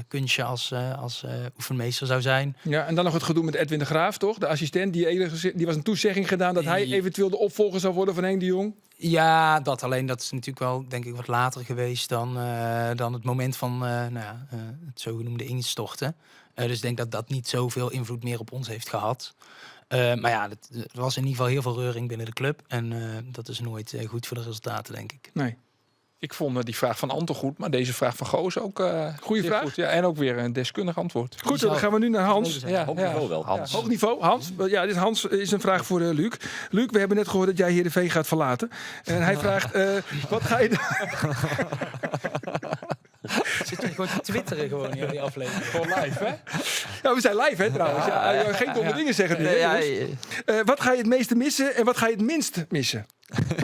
[SPEAKER 5] kunstje als oefenmeester zou zijn.
[SPEAKER 1] Ja, en dan nog het gedoe met Edwin de Graaf, toch? De assistent, die was een toezegging gedaan dat hij eventueel de opvolger zou worden van Henk de Jong.
[SPEAKER 5] Ja, dat is natuurlijk wel, denk ik, wat later geweest dan het moment van het zogenoemde instorten. Dus ik denk dat dat niet zoveel invloed meer op ons heeft gehad. Maar ja, er was in ieder geval heel veel reuring binnen de club. En dat is nooit goed voor de resultaten, denk ik.
[SPEAKER 1] Nee.
[SPEAKER 4] Ik vond die vraag van Anton goed, maar deze vraag van Goos ook
[SPEAKER 1] goede vraag.
[SPEAKER 4] goed. Ja, en ook weer een deskundig antwoord.
[SPEAKER 1] Goed, dan gaan we nu naar Hans.
[SPEAKER 4] Ja,
[SPEAKER 3] Hoog niveau wel.
[SPEAKER 2] Hans.
[SPEAKER 1] Hoog niveau, Hans. Ja, Hans is een vraag voor Luc. Luc, we hebben net gehoord dat jij Heerenveen gaat verlaten. En hij vraagt, wat ga je...
[SPEAKER 5] Zit je gewoon te twitteren gewoon in die aflevering?
[SPEAKER 4] Gewoon live, hè?
[SPEAKER 1] Ja, we zijn live, hè, trouwens. Ja, geen domme dingen zeggen nu, hè, jongens. Wat ga je het meeste missen en wat ga je het minst missen?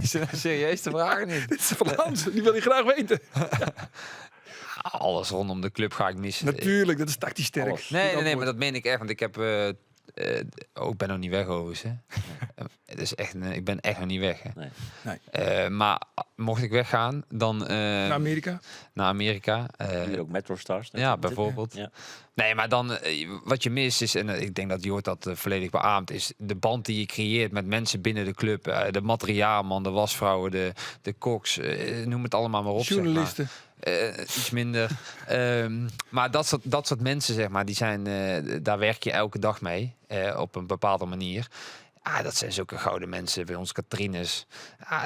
[SPEAKER 2] Is dat een serieuze vraag niet?
[SPEAKER 1] Dit is van Hans, die wil hij graag weten.
[SPEAKER 2] Alles rondom de club ga ik missen.
[SPEAKER 1] Natuurlijk, dat is tactisch sterk.
[SPEAKER 3] Alles.
[SPEAKER 2] Nee, maar dat meen ik echt. Want ik heb... ik ben nog niet weg, overigens. Hè. Het is echt, ik ben echt nog niet weg. Hè.
[SPEAKER 3] Nee.
[SPEAKER 2] Maar mocht ik weggaan, dan...
[SPEAKER 1] Naar Amerika?
[SPEAKER 2] Naar Amerika.
[SPEAKER 3] Hier ook Metro Stars.
[SPEAKER 2] Ja, bijvoorbeeld.
[SPEAKER 3] Ja.
[SPEAKER 2] Nee, maar dan wat je mist is, en ik denk dat Jort dat volledig beaamt, is de band die je creëert met mensen binnen de club. De materiaalman, de wasvrouwen, de koks, noem het allemaal maar op.
[SPEAKER 1] Journalisten.
[SPEAKER 2] Zeg maar. Iets minder. Maar dat soort mensen, zeg maar, die zijn, daar werk je elke dag mee. Op een bepaalde manier. Dat zijn zulke gouden mensen. Bij ons Katrines.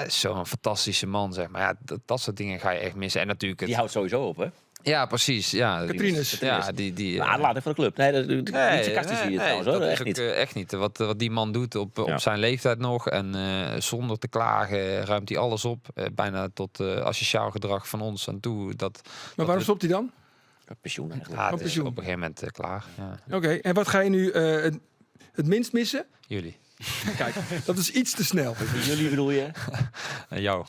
[SPEAKER 2] Zo'n fantastische man, zeg maar. Ja, dat soort dingen ga je echt missen. En natuurlijk
[SPEAKER 3] Die houdt sowieso op, hè?
[SPEAKER 2] Ja, precies. Ja,
[SPEAKER 1] Katrines.
[SPEAKER 2] Ja, die
[SPEAKER 3] Laat van de club. Nee, niet sarcastisch hier trouwens, hoor.
[SPEAKER 2] dat is
[SPEAKER 3] Echt
[SPEAKER 2] ook,
[SPEAKER 3] niet.
[SPEAKER 2] echt niet. Wat die man doet op zijn leeftijd nog. En zonder te klagen ruimt hij alles op. Bijna tot asociaal gedrag van ons aan toe.
[SPEAKER 1] Maar waarom stopt hij dan?
[SPEAKER 3] Pensioen eigenlijk.
[SPEAKER 2] Het is
[SPEAKER 1] pensioen.
[SPEAKER 2] op een gegeven moment klaar. Ja.
[SPEAKER 1] Oké, en wat ga je nu het minst missen?
[SPEAKER 2] Jullie.
[SPEAKER 1] Kijk, dat is iets te snel.
[SPEAKER 3] Jullie bedoel je?
[SPEAKER 2] Jou.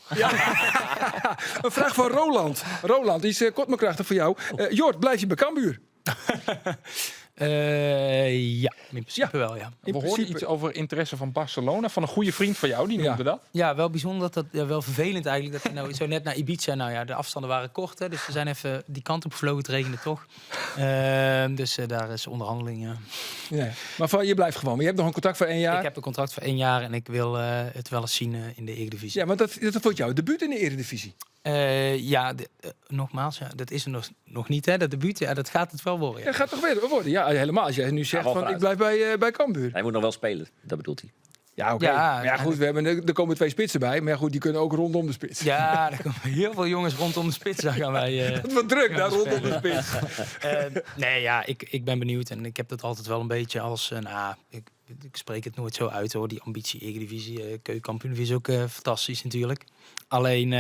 [SPEAKER 1] Een vraag van Roland. Roland, die is kort maar krachtig voor jou. Jort, blijf je bij Cambuur?
[SPEAKER 5] Ja, in principe wel, ja.
[SPEAKER 1] In
[SPEAKER 4] We hoorden
[SPEAKER 1] principe.
[SPEAKER 4] iets over interesse van Barcelona, van een goede vriend van jou, die noemde dat.
[SPEAKER 5] Ja, wel bijzonder wel vervelend eigenlijk dat we nou zo net naar Ibiza, nou ja, de afstanden waren kort, hè, dus we zijn even die kant op gevlogen, het regende toch. Dus daar is onderhandeling, ja.
[SPEAKER 1] Ja. Maar je blijft gewoon. Maar je hebt nog een contract voor 1 jaar.
[SPEAKER 5] Ik heb een contract voor 1 jaar en ik wil het wel eens zien in de Eredivisie.
[SPEAKER 1] Ja, want dat wordt jouw debuut in de Eredivisie.
[SPEAKER 5] Nogmaals, dat is er nog niet, hè, dat debuut, ja, dat gaat het wel worden. Ja.
[SPEAKER 1] Dat gaat toch weer worden? Ja, helemaal. Als jij nu zegt
[SPEAKER 3] wel
[SPEAKER 1] van ik
[SPEAKER 3] vooruit.
[SPEAKER 1] blijf bij Cambuur.
[SPEAKER 3] Hij moet nog wel spelen, dat bedoelt hij.
[SPEAKER 1] Ja, oké.
[SPEAKER 5] Ja,
[SPEAKER 1] Maar ja, goed, er komen 2 spitsen bij. Maar ja, goed, die kunnen ook rondom de spits.
[SPEAKER 5] Ja, er komen heel veel jongens rondom de spits. Daar gaan wij.
[SPEAKER 1] Het wordt druk daar rondom de spits.
[SPEAKER 5] Nee, ja, ik ben benieuwd. En ik heb dat altijd wel een beetje als... ik spreek het nooit zo uit, hoor. Die ambitie, Eredivisie, Keukenkampioen-divisie is ook fantastisch natuurlijk. Alleen,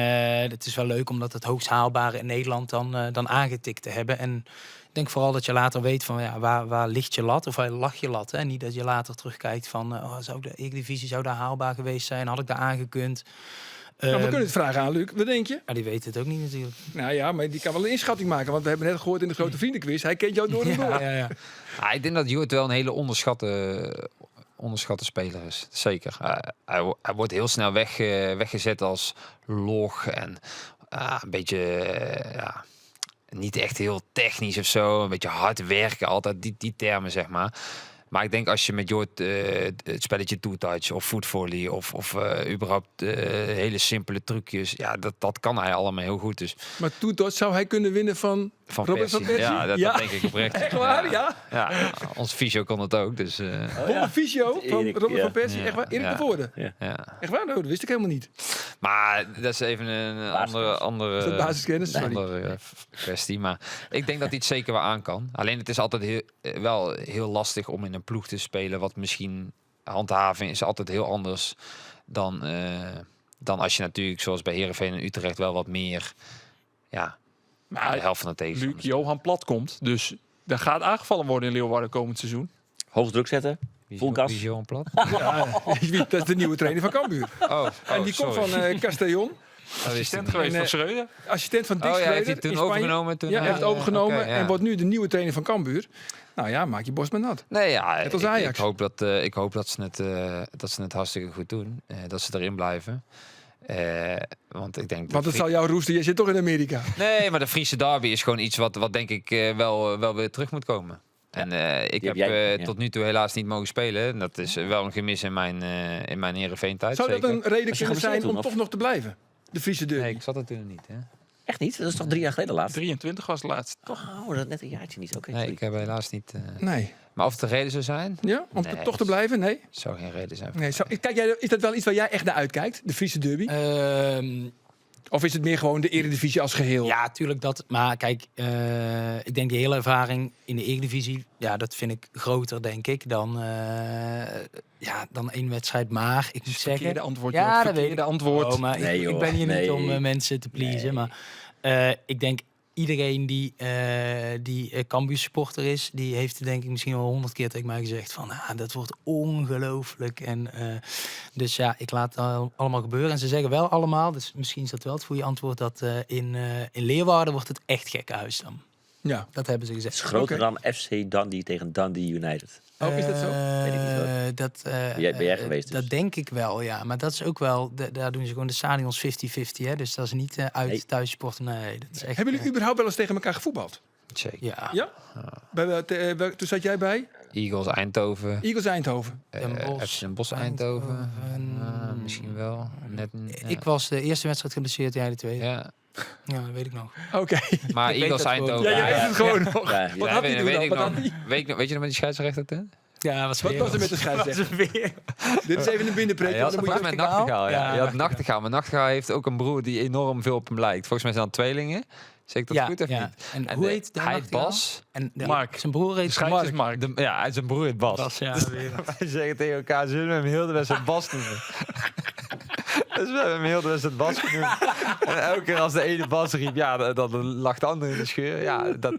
[SPEAKER 5] het is wel leuk om het hoogst haalbare in Nederland dan aangetikt te hebben. En ik denk vooral dat je later weet van waar ligt je lat of waar lag je lat. Hè? Niet dat je later terugkijkt van zou de Eredivisie zou daar haalbaar geweest zijn, had ik daar aangekund.
[SPEAKER 1] Nou, we kunnen het vragen aan Luc. Wat denk je?
[SPEAKER 5] Maar die weet het ook niet natuurlijk.
[SPEAKER 1] Nou ja, maar die kan wel een inschatting maken. Want we hebben net gehoord in de grote vriendenquiz. Hij kent jou door en door.
[SPEAKER 5] Ja.
[SPEAKER 2] Ah, ik denk dat Jurt wel een hele onderschatte speler is. Zeker. Hij wordt heel snel weggezet als log en een beetje niet echt heel technisch of zo. Een beetje hard werken, altijd die termen, zeg maar. Maar ik denk als je met Jort het spelletje two-touch of footvolley of überhaupt hele simpele trucjes, ja, dat kan hij allemaal heel goed. Dus
[SPEAKER 1] Maar toen zou hij kunnen winnen van Robert van Persie?
[SPEAKER 2] Ja, dat denk ik oprecht.
[SPEAKER 1] Echt waar? Ja.
[SPEAKER 2] Ja, onze fysio kon het ook. Dus,
[SPEAKER 1] Bolle Fysio van
[SPEAKER 3] Erik,
[SPEAKER 1] Robert
[SPEAKER 3] ja.
[SPEAKER 1] van Persie.
[SPEAKER 2] Ja.
[SPEAKER 1] Echt waar? Erik
[SPEAKER 2] Ja.
[SPEAKER 1] de Voorde.
[SPEAKER 2] ja.
[SPEAKER 1] Echt waar? Nou, dat wist ik helemaal niet.
[SPEAKER 2] Maar dat is even een andere
[SPEAKER 1] Is dat basiskennis? Sorry.
[SPEAKER 2] andere kwestie. Maar ik denk dat hij het zeker wel aan kan. Alleen het is altijd wel heel lastig om in een ploeg te spelen. Wat misschien handhaving is altijd heel anders dan als je natuurlijk zoals bij Heerenveen en Utrecht wel wat meer de
[SPEAKER 4] Maar
[SPEAKER 2] helft van de
[SPEAKER 4] Luc,
[SPEAKER 2] tegenstander.
[SPEAKER 4] Johan Plat komt. Dus er gaat aangevallen worden in Leeuwarden komend seizoen.
[SPEAKER 3] Hoog druk zetten. Vol gas.
[SPEAKER 2] Wie is Johan Plat?
[SPEAKER 1] Dat is de nieuwe trainer van Cambuur. En die komt van Castellon.
[SPEAKER 4] Assistent geweest
[SPEAKER 1] En,
[SPEAKER 4] van Schreuder.
[SPEAKER 1] Assistent van Dick
[SPEAKER 2] Heeft
[SPEAKER 1] Schreuder
[SPEAKER 2] hij toen
[SPEAKER 1] in Spanje.
[SPEAKER 2] overgenomen? Toen,
[SPEAKER 1] Ja, hij heeft het overgenomen
[SPEAKER 2] oké, ja.
[SPEAKER 1] en wordt nu de nieuwe trainer van Cambuur. Nou ja, maak je borst maar nat.
[SPEAKER 2] Nee, ja,
[SPEAKER 1] Net als
[SPEAKER 2] ik
[SPEAKER 1] Ajax.
[SPEAKER 2] hoop dat ze het hartstikke goed doen. Dat ze erin blijven. Want ik denk...
[SPEAKER 1] Want het zal jou roesten, je zit toch in Amerika.
[SPEAKER 2] Nee, maar de Friese derby is gewoon iets wat denk ik wel weer terug moet komen. En ik heb tot nu toe helaas niet mogen spelen. En dat is wel een gemis in mijn Heerenveen-tijd.
[SPEAKER 1] Zou dat
[SPEAKER 2] zeker.
[SPEAKER 1] een reden
[SPEAKER 3] Was je
[SPEAKER 1] kunnen zijn
[SPEAKER 3] geblesseerd
[SPEAKER 1] om
[SPEAKER 3] toen,
[SPEAKER 1] toch nog te blijven? De Friese derby.
[SPEAKER 2] Nee, ik zat er toen niet. Hè?
[SPEAKER 3] Echt niet? Dat is toch 3 jaar geleden laatst?
[SPEAKER 4] 23 was het laatst.
[SPEAKER 3] Oh, dat is net een jaartje niet. Oké,
[SPEAKER 2] Nee,
[SPEAKER 3] sorry.
[SPEAKER 2] ik heb helaas niet...
[SPEAKER 1] Nee.
[SPEAKER 2] Maar of het de reden zou zijn?
[SPEAKER 1] Ja? Om
[SPEAKER 2] Nee,
[SPEAKER 1] toch te
[SPEAKER 2] dat-
[SPEAKER 1] blijven? Nee.
[SPEAKER 2] Zou geen reden zijn.
[SPEAKER 1] Nee. Kijk jij, is dat wel iets waar jij echt naar uitkijkt? De Friese derby? Of is het meer gewoon de Eredivisie als geheel?
[SPEAKER 5] Ja, tuurlijk dat. Maar kijk, ik denk die hele ervaring in de Eredivisie, ja, dat vind ik groter, denk ik, dan één wedstrijd. Maar ik moet zeggen...
[SPEAKER 4] Verkeerde antwoord.
[SPEAKER 5] Ja,
[SPEAKER 4] Joop,
[SPEAKER 5] dat weet
[SPEAKER 4] verkeerde
[SPEAKER 5] ik.
[SPEAKER 4] antwoord.
[SPEAKER 5] Oh, maar
[SPEAKER 3] Nee,
[SPEAKER 5] ik
[SPEAKER 3] joh.
[SPEAKER 5] ben hier
[SPEAKER 3] Nee.
[SPEAKER 5] niet om mensen te pleasen.
[SPEAKER 3] Nee.
[SPEAKER 5] Maar ik denk iedereen die Cambuur supporter is, die heeft denk ik misschien al 100 keer tegen mij gezegd van, dat wordt ongelooflijk. En dus ja, ik laat het allemaal gebeuren. En ze zeggen wel allemaal, dus misschien is dat wel het goede antwoord, dat in Leeuwarden wordt het echt gekkenhuis dan.
[SPEAKER 1] Ja.
[SPEAKER 5] Dat hebben ze
[SPEAKER 3] Het
[SPEAKER 5] gezegd.
[SPEAKER 3] is groter
[SPEAKER 1] Oké.
[SPEAKER 3] dan FC Dundee tegen Dundee United.
[SPEAKER 1] Oh, is dat zo?
[SPEAKER 3] Weet ik niet, hoor. Ben jij geweest dus?
[SPEAKER 5] Dat denk ik wel, ja. Maar dat is ook wel, daar doen ze gewoon de stadions 50-50. Hè? Dus dat is niet uit
[SPEAKER 3] Nee.
[SPEAKER 5] thuis sporten. Nee, dat is echt...
[SPEAKER 1] Hebben jullie überhaupt wel eens tegen elkaar gevoetbald?
[SPEAKER 2] Zeker.
[SPEAKER 5] Ja.
[SPEAKER 1] Ja? Toen zat jij bij
[SPEAKER 2] Eagles Eindhoven.
[SPEAKER 1] Eagles Eindhoven.
[SPEAKER 5] Den Bosch,
[SPEAKER 2] FC Den Bosch Eindhoven.
[SPEAKER 5] Eindhoven.
[SPEAKER 2] Misschien wel. Net,
[SPEAKER 5] Ik was de eerste wedstrijd geblesseerd, jij de tweede. Ja,
[SPEAKER 2] Ja,
[SPEAKER 5] dat weet ik nog.
[SPEAKER 1] Oké.
[SPEAKER 2] maar
[SPEAKER 5] Ik weet
[SPEAKER 2] Eagles
[SPEAKER 5] dat gewoon.
[SPEAKER 2] Eindhoven.
[SPEAKER 1] Ja, jij weet het gewoon nog.
[SPEAKER 3] Ja,
[SPEAKER 1] Wat
[SPEAKER 3] ja.
[SPEAKER 1] had hij toen dan?
[SPEAKER 2] ik
[SPEAKER 1] Wat
[SPEAKER 2] nog.
[SPEAKER 1] had hij?
[SPEAKER 2] Weet je nog met die scheidsrechter toen?
[SPEAKER 5] Ja,
[SPEAKER 1] Wat was er met de scheidsrechter?
[SPEAKER 5] weer?
[SPEAKER 1] Dit is even een binnenpreek.
[SPEAKER 2] Ja,
[SPEAKER 1] want dan moet je...
[SPEAKER 2] met Nachtegaal. Ja.
[SPEAKER 5] Ja,
[SPEAKER 2] Je had
[SPEAKER 5] Nachtegaal.
[SPEAKER 2] Nachtegaal. Maar Nachtegaal heeft ook een broer die enorm veel op hem lijkt. Volgens mij zijn dat tweelingen. Zeg ik dat goed of niet?
[SPEAKER 5] En hoe heet de
[SPEAKER 2] hij
[SPEAKER 5] Nachtegaal?
[SPEAKER 2] Bas.
[SPEAKER 5] En
[SPEAKER 4] Mark.
[SPEAKER 5] Zijn broer
[SPEAKER 4] De
[SPEAKER 5] heet
[SPEAKER 4] scheids is Mark.
[SPEAKER 2] Ja, zijn broer heet Bas.
[SPEAKER 5] Bas, ja.
[SPEAKER 2] Wij zeggen tegen elkaar, zullen we hem heel de wedstrijd Bas noemen? Dus we hebben hem heel de wedstrijd Bas genoemd. En elke keer als de ene Bas riep, ja, dan lag de andere in de scheur. Ja, dat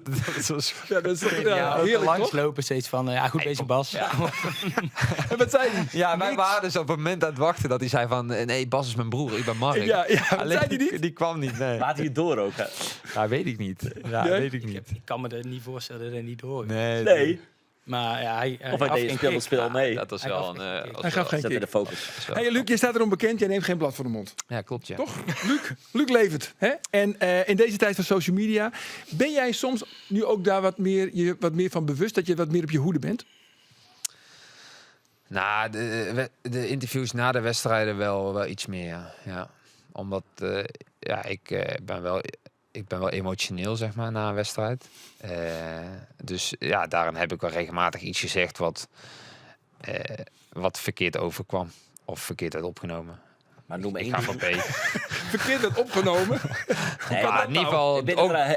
[SPEAKER 2] was...
[SPEAKER 1] Ja, dat is toch
[SPEAKER 5] Ja, ook
[SPEAKER 1] heerlijk, toch?
[SPEAKER 5] langslopen steeds van, ja goed bezig Bas.
[SPEAKER 1] En wat zei hij?
[SPEAKER 2] Ja, wij waren dus op het moment aan het wachten dat hij zei van... Nee, Bas is mijn broer, ik ben Mark.
[SPEAKER 1] Ja, wat
[SPEAKER 2] Alleen
[SPEAKER 1] zei hij niet?
[SPEAKER 2] die kwam niet, nee.
[SPEAKER 3] Laat hij het door ook. Hè?
[SPEAKER 2] Ja, weet ik niet. Ja,
[SPEAKER 1] Nee?
[SPEAKER 2] weet ik niet.
[SPEAKER 5] Ik kan me er niet voorstellen dat hij niet door.
[SPEAKER 2] Nee.
[SPEAKER 3] Nee.
[SPEAKER 5] Maar ja, hij
[SPEAKER 3] Of hij
[SPEAKER 5] gaf
[SPEAKER 3] deed
[SPEAKER 5] geen
[SPEAKER 3] het
[SPEAKER 5] kick.
[SPEAKER 3] spel mee.
[SPEAKER 2] Dat was
[SPEAKER 5] Hij
[SPEAKER 2] wel
[SPEAKER 5] gaf geen
[SPEAKER 2] een...
[SPEAKER 5] kick.
[SPEAKER 2] was
[SPEAKER 1] Hij gaf
[SPEAKER 2] wel-
[SPEAKER 1] geen
[SPEAKER 3] Zet in
[SPEAKER 1] kick.
[SPEAKER 3] de focus.
[SPEAKER 1] Hey, Luc, je staat erom bekend. Jij neemt geen blad voor de mond.
[SPEAKER 2] Ja, klopt, ja.
[SPEAKER 1] Toch? Luc levert. Hè? En in deze tijd van social media... ben jij soms nu ook daar wat meer van bewust... dat je wat meer op je hoede bent?
[SPEAKER 2] Nou, de interviews na de wedstrijden wel iets meer, ja. Omdat, ik ben wel emotioneel, zeg maar, na een wedstrijd. Dus ja, daarin heb ik wel regelmatig iets gezegd wat verkeerd overkwam. Of verkeerd werd opgenomen.
[SPEAKER 3] Maar noem
[SPEAKER 2] Ik
[SPEAKER 3] één
[SPEAKER 2] ga van
[SPEAKER 3] ding.
[SPEAKER 2] B.
[SPEAKER 1] Verkeerd werd opgenomen.
[SPEAKER 3] Nee,
[SPEAKER 2] Maar
[SPEAKER 3] maar
[SPEAKER 2] in ieder geval...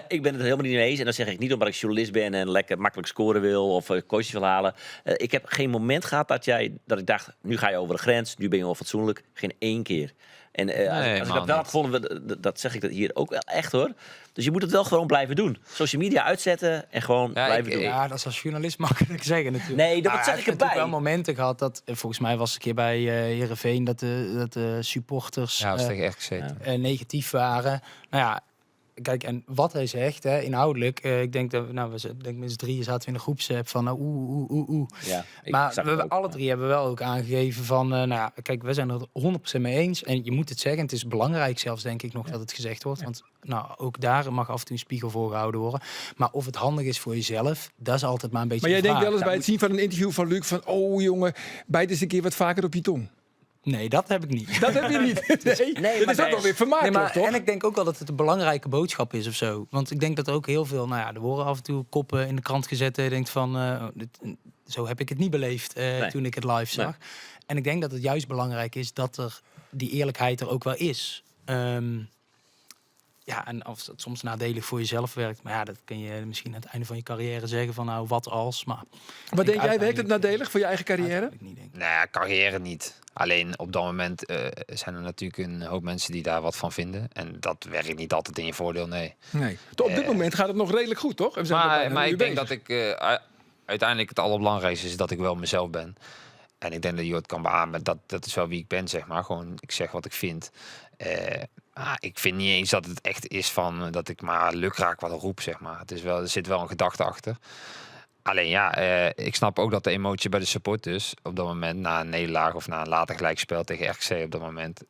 [SPEAKER 3] ik ben het er helemaal niet mee eens. En dat zeg ik niet omdat ik journalist ben en lekker makkelijk scoren wil of coaches wil halen. Ik heb geen moment gehad dat ik dacht, nu ga je over de grens, nu ben je wel fatsoenlijk. Geen één keer. En als ik
[SPEAKER 2] man,
[SPEAKER 3] dat wel had
[SPEAKER 2] niet.
[SPEAKER 3] gevonden, dat zeg ik dat hier ook wel echt hoor. Dus je moet het wel gewoon blijven doen. Social media uitzetten en gewoon blijven doen.
[SPEAKER 5] Ja, dat is als journalist makkelijk zeggen natuurlijk.
[SPEAKER 3] Nee, dat
[SPEAKER 5] Maar
[SPEAKER 3] zeg
[SPEAKER 5] hij
[SPEAKER 3] ik
[SPEAKER 5] heeft
[SPEAKER 3] erbij.
[SPEAKER 5] natuurlijk wel momenten gehad dat, volgens mij was het een keer bij Heerenveen, dat de supporters
[SPEAKER 2] Ja, dat is tegen echt gezeten.
[SPEAKER 5] negatief waren. Nou ja, kijk, en wat hij zegt, hè, inhoudelijk, ik denk dat we denk met z'n drieën zaten we in een groepsapp van
[SPEAKER 3] Ja,
[SPEAKER 5] Maar alle drie hebben wel ook aangegeven van, nou ja, kijk, we zijn er 100% mee eens. En je moet het zeggen, het is belangrijk zelfs, denk ik nog, dat het gezegd wordt. Want nou, ook daar mag af en toe een spiegel voor gehouden worden. Maar of het handig is voor jezelf, dat is altijd maar een beetje
[SPEAKER 1] Maar jij
[SPEAKER 5] de
[SPEAKER 1] denkt
[SPEAKER 5] vraag.
[SPEAKER 1] wel eens bij het zien van een interview van Luc van... oh jongen, bijt eens een keer wat vaker op je tong.
[SPEAKER 5] Nee, dat heb ik niet.
[SPEAKER 1] Dat heb je niet. Nee, dat
[SPEAKER 3] maar
[SPEAKER 1] is ook wel weer vermakelijk,
[SPEAKER 5] Nee, maar,
[SPEAKER 1] toch?
[SPEAKER 5] en ik denk ook wel dat het een belangrijke boodschap is of zo. Want ik denk dat er ook heel veel... Nou ja, er worden af en toe koppen in de krant gezet. Je denkt van, zo heb ik het niet beleefd toen ik het live zag.
[SPEAKER 3] Nee.
[SPEAKER 5] En ik denk dat het juist belangrijk is dat er die eerlijkheid er ook wel is. Ja, en als het soms nadelig voor jezelf werkt... maar ja, dat kun je misschien aan het einde van je carrière zeggen van... nou, wat als, maar...
[SPEAKER 1] Wat denk jij, werkt het nadelig voor je eigen carrière?
[SPEAKER 5] Uiteindelijk niet, denk ik.
[SPEAKER 2] Nou ja, carrière niet. Alleen op dat moment zijn er natuurlijk een hoop mensen die daar wat van vinden. En dat werkt niet altijd in je voordeel, nee.
[SPEAKER 1] Nee. Op dit moment gaat het nog redelijk goed, toch? We zijn nog bijna
[SPEAKER 2] Maar
[SPEAKER 1] een
[SPEAKER 2] ik
[SPEAKER 1] uur
[SPEAKER 2] denk dat
[SPEAKER 1] bezig.
[SPEAKER 2] ik uiteindelijk het allerbelangrijkste is dat ik wel mezelf ben. En ik denk dat je het kan beamen. Dat is wel wie ik ben, zeg maar. Gewoon, ik zeg wat ik vind. Ik vind niet eens dat het echt is van dat ik maar lukraak wat roep, zeg maar. Het is wel, er zit wel een gedachte achter. Alleen ja, ik snap ook dat de emotie bij de supporters op dat moment na een nederlaag of na een later gelijkspel tegen RKC op dat moment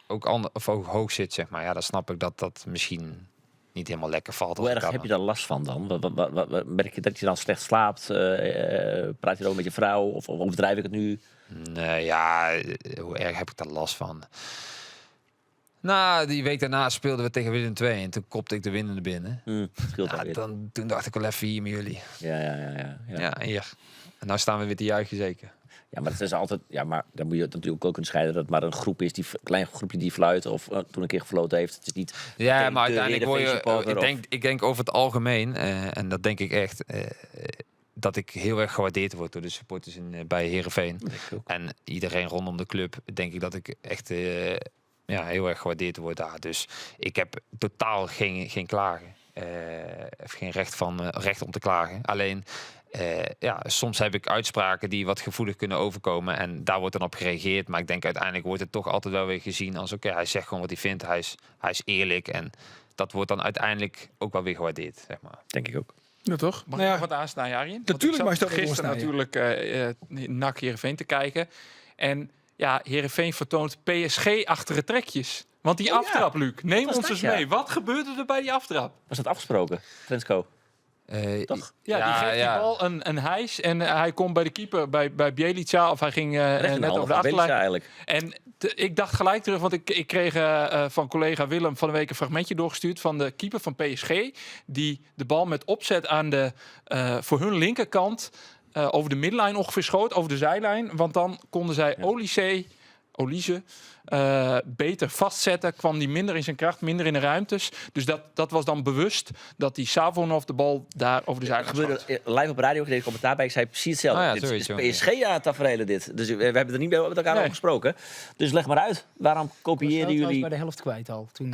[SPEAKER 2] ook hoog zit, zeg maar. Ja, dan snap ik dat dat misschien niet helemaal lekker valt.
[SPEAKER 3] Hoe erg heb je daar last van dan? Merk je dat je dan slecht slaapt? Praat je dan met je vrouw? Of overdrijf ik het nu?
[SPEAKER 2] Nee, ja, hoe erg heb ik daar last van? Nou, die week daarna speelden we tegen Willem II en toen kopte ik de winnende binnen.
[SPEAKER 3] Scheelt
[SPEAKER 2] Ja,
[SPEAKER 3] wel weer.
[SPEAKER 2] toen dacht ik wel even hier met jullie.
[SPEAKER 3] Ja.
[SPEAKER 2] Ja, hier. En nou staan we weer te juichen, zeker.
[SPEAKER 3] Ja, maar het is altijd. Ja, maar dan moet je het natuurlijk ook kunnen scheiden dat het maar een groep is, die klein groepje die fluit of toen een keer gefloten heeft. Het is niet.
[SPEAKER 2] Ja,
[SPEAKER 3] de
[SPEAKER 2] maar uiteindelijk hoor je.
[SPEAKER 3] Heerenveen-supporter
[SPEAKER 2] Ik denk over het algemeen, en dat denk ik echt, dat ik heel erg gewaardeerd word door de supporters bij Heerenveen. En iedereen rondom de club, denk ik dat ik echt heel erg gewaardeerd word daar. Dus ik heb totaal geen klagen. Geen recht om te klagen. Alleen. Soms heb ik uitspraken die wat gevoelig kunnen overkomen en daar wordt dan op gereageerd. Maar ik denk uiteindelijk wordt het toch altijd wel weer gezien als oké, hij zegt gewoon wat hij vindt, hij is eerlijk en dat wordt dan uiteindelijk ook wel weer gewaardeerd, zeg maar.
[SPEAKER 3] Denk ik ook.
[SPEAKER 1] Ja, toch?
[SPEAKER 4] Mag
[SPEAKER 1] Nou ja,
[SPEAKER 4] ik nog wat aansnijden, Arjen?
[SPEAKER 1] Natuurlijk mag je
[SPEAKER 4] Want
[SPEAKER 1] dat
[SPEAKER 4] ik zat
[SPEAKER 1] wat
[SPEAKER 4] gisteren natuurlijk NAC Heerenveen te kijken. En ja, Heerenveen vertoont PSG-achtige trekjes. Want die aftrap, Luc, neem
[SPEAKER 3] was
[SPEAKER 4] ons
[SPEAKER 3] dat,
[SPEAKER 4] eens
[SPEAKER 3] ja?
[SPEAKER 4] mee. Wat gebeurde er bij die aftrap?
[SPEAKER 3] Was dat afgesproken? Trensco. Toch?
[SPEAKER 4] Ja, die geeft die bal een hijs en hij komt bij de keeper, bij Bjelica, of hij ging net over de achterlijn.
[SPEAKER 3] eigenlijk.
[SPEAKER 4] En ik dacht gelijk terug, want ik kreeg van collega Willem van de week een fragmentje doorgestuurd van de keeper van PSG, die de bal met opzet aan de voor hun linkerkant over de middenlijn ongeveer schoot, over de zijlijn. Want dan konden zij Olise beter vastzetten, kwam die minder in zijn kracht, minder in de ruimtes. Dus dat was dan bewust dat die Savonov de bal daar over de zijlijn
[SPEAKER 3] gebeurde
[SPEAKER 4] schoot.
[SPEAKER 3] live op radio, kreeg ik commentaar bij. Ik zei precies hetzelfde.
[SPEAKER 2] Oh ja,
[SPEAKER 3] Dit is
[SPEAKER 2] zoiets,
[SPEAKER 3] PSG-taferelen dit. Dus we hebben er niet meer met elkaar
[SPEAKER 4] Nee.
[SPEAKER 3] over gesproken. Dus leg maar uit. Waarom kopiëren jullie?
[SPEAKER 5] bij de helft kwijt al. Toen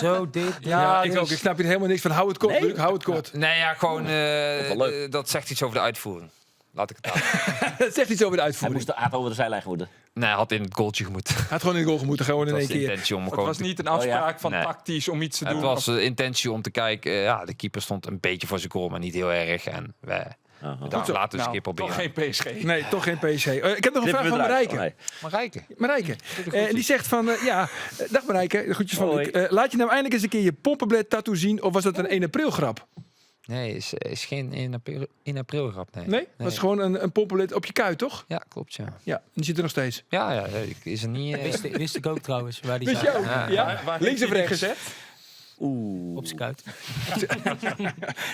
[SPEAKER 5] zo, dit.
[SPEAKER 1] ja, ik
[SPEAKER 4] dus-
[SPEAKER 1] ook. Ik snap hier helemaal niks van. Hou het kort,
[SPEAKER 3] Nee?
[SPEAKER 1] Luc. Hou het kort.
[SPEAKER 2] Nee, ja, gewoon
[SPEAKER 3] wel leuk.
[SPEAKER 2] dat zegt iets over de uitvoering. Laat ik het houden.
[SPEAKER 1] Dat zegt iets over de
[SPEAKER 3] Hij
[SPEAKER 1] uitvoering.
[SPEAKER 3] moest over de zijlijn moeten.
[SPEAKER 2] Nee, hij had in het goaltje gemoeten.
[SPEAKER 1] Hij had gewoon in de goal gemoeten. Gewoon in
[SPEAKER 2] Het
[SPEAKER 1] één
[SPEAKER 2] was de
[SPEAKER 1] keer.
[SPEAKER 2] intentie om
[SPEAKER 4] Het
[SPEAKER 2] gewoon
[SPEAKER 4] was niet een afspraak van
[SPEAKER 2] Nee.
[SPEAKER 4] tactisch om iets te doen.
[SPEAKER 2] Het was de intentie om te kijken. De keeper stond een beetje voor zijn goal, maar niet heel erg. En wij laten we eens een keer proberen.
[SPEAKER 4] toch geen PSG.
[SPEAKER 1] Nee, toch geen PSG. Ik heb nog een vraag van Marijke.
[SPEAKER 2] Maar rijken.
[SPEAKER 1] Marijke, die zegt van, dag Marijke, de groetjes van
[SPEAKER 3] Hoi.
[SPEAKER 1] Luc. Laat je nou eindelijk eens een keer je pompenblad tattoo zien, of was dat een 1 april grap?
[SPEAKER 2] Nee, is geen 1 april grap. Nee,
[SPEAKER 1] Nee? Dat is gewoon een pompenblad op je kuit, toch?
[SPEAKER 2] Ja, klopt, ja.
[SPEAKER 1] Ja, die zit er nog steeds.
[SPEAKER 2] Ja, is er niet...
[SPEAKER 5] Wist ik ook trouwens, waar die
[SPEAKER 1] Wist
[SPEAKER 5] zat.
[SPEAKER 1] je ook?
[SPEAKER 2] Ja.
[SPEAKER 1] Ja?
[SPEAKER 4] Waar
[SPEAKER 1] Links of
[SPEAKER 4] heeft hij die
[SPEAKER 1] rechts?
[SPEAKER 4] gezet?
[SPEAKER 5] Op zijn kuit.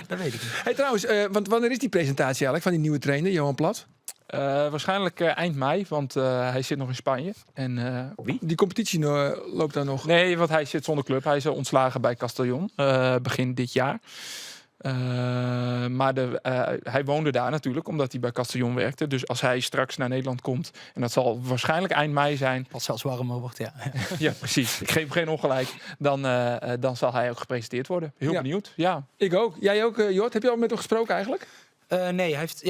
[SPEAKER 5] Dat weet ik niet.
[SPEAKER 1] Hey, trouwens, want wanneer is die presentatie eigenlijk van die nieuwe trainer, Johan Plat?
[SPEAKER 4] Waarschijnlijk eind mei, want hij zit nog in Spanje. En,
[SPEAKER 1] Die competitie loopt daar nog.
[SPEAKER 4] nee, want hij zit zonder club. Hij is ontslagen bij Castellón begin dit jaar. Maar hij woonde daar natuurlijk, omdat hij bij Castellon werkte. Dus als hij straks naar Nederland komt, en dat zal waarschijnlijk eind mei zijn.
[SPEAKER 5] Als het zelfs warmer wordt, ja.
[SPEAKER 4] Ja, precies. Ik geef hem geen ongelijk. Dan zal hij ook gepresenteerd worden. Heel
[SPEAKER 1] Ja.
[SPEAKER 4] benieuwd. Ja.
[SPEAKER 1] Ik ook. Jij ook, Jort? Heb je al met hem gesproken eigenlijk?
[SPEAKER 5] Nee, hij heeft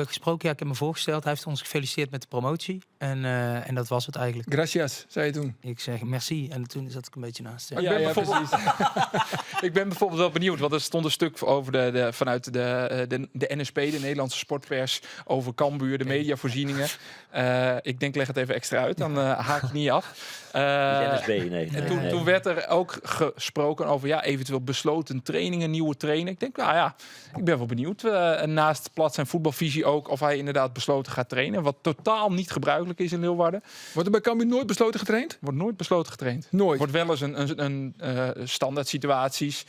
[SPEAKER 5] gesproken. Ja, ik heb me voorgesteld. Hij heeft ons gefeliciteerd met de promotie. En dat was het eigenlijk.
[SPEAKER 1] Gracias, zei je toen.
[SPEAKER 5] Ik zeg merci. En toen zat ik een beetje naast. Ja.
[SPEAKER 4] Ik ben bijvoorbeeld- Ik ben bijvoorbeeld wel benieuwd, want er stond een stuk over vanuit de NSP, de Nederlandse sportpers, over Cambuur, de mediavoorzieningen. Ik denk, leg het even extra uit, dan haak je niet af.
[SPEAKER 3] NSB, nee.
[SPEAKER 4] En toen werd er ook gesproken over eventueel besloten trainingen, nieuwe trainen. Ik denk, nou ja, ik ben wel benieuwd. Naast Plats en voetbalvisie ook of hij inderdaad besloten gaat trainen. Wat totaal niet gebruikelijk is in Leeuwarden.
[SPEAKER 1] Wordt er bij Cambuur nooit besloten getraind?
[SPEAKER 4] Wordt nooit besloten getraind.
[SPEAKER 1] Nooit.
[SPEAKER 4] Wordt wel eens een standaard situaties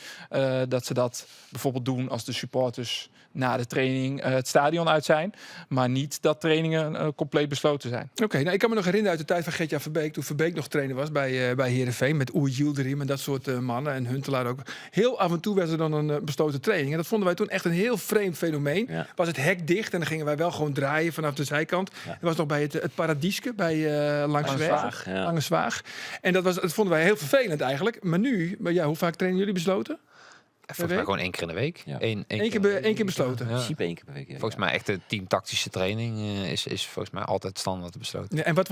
[SPEAKER 4] dat ze dat bijvoorbeeld doen als de supporters na de training het stadion uit zijn. Maar niet dat trainingen compleet besloten zijn.
[SPEAKER 1] Oké, nou, ik kan me nog herinneren uit de tijd van Gert-Jan Verbeek, toen Verbeek nog trainer was bij Heerenveen, met Oer Yildirim en dat soort mannen en Huntelaar ook. Heel af en toe was er dan een besloten training. En dat vonden wij toen echt een heel vreemd fenomeen.
[SPEAKER 3] Ja.
[SPEAKER 1] Was het hek dicht en dan gingen wij wel gewoon draaien vanaf de zijkant.
[SPEAKER 3] Ja.
[SPEAKER 1] Dat was nog bij het Paradieske, bij Langs de Weg.
[SPEAKER 3] Zwaag, ja.
[SPEAKER 1] Lange Zwaag. En dat vonden wij heel vervelend eigenlijk. Maar nu, hoe vaak trainen jullie besloten?
[SPEAKER 2] Volgens mij gewoon 1 keer in de week.
[SPEAKER 3] Ja.
[SPEAKER 1] Eén keer besloten.
[SPEAKER 3] In
[SPEAKER 2] Ja.
[SPEAKER 3] principe 1 keer per week. Ja.
[SPEAKER 2] Volgens mij echt de teamtactische training is volgens mij altijd standaard besloten.
[SPEAKER 1] Ja, en wat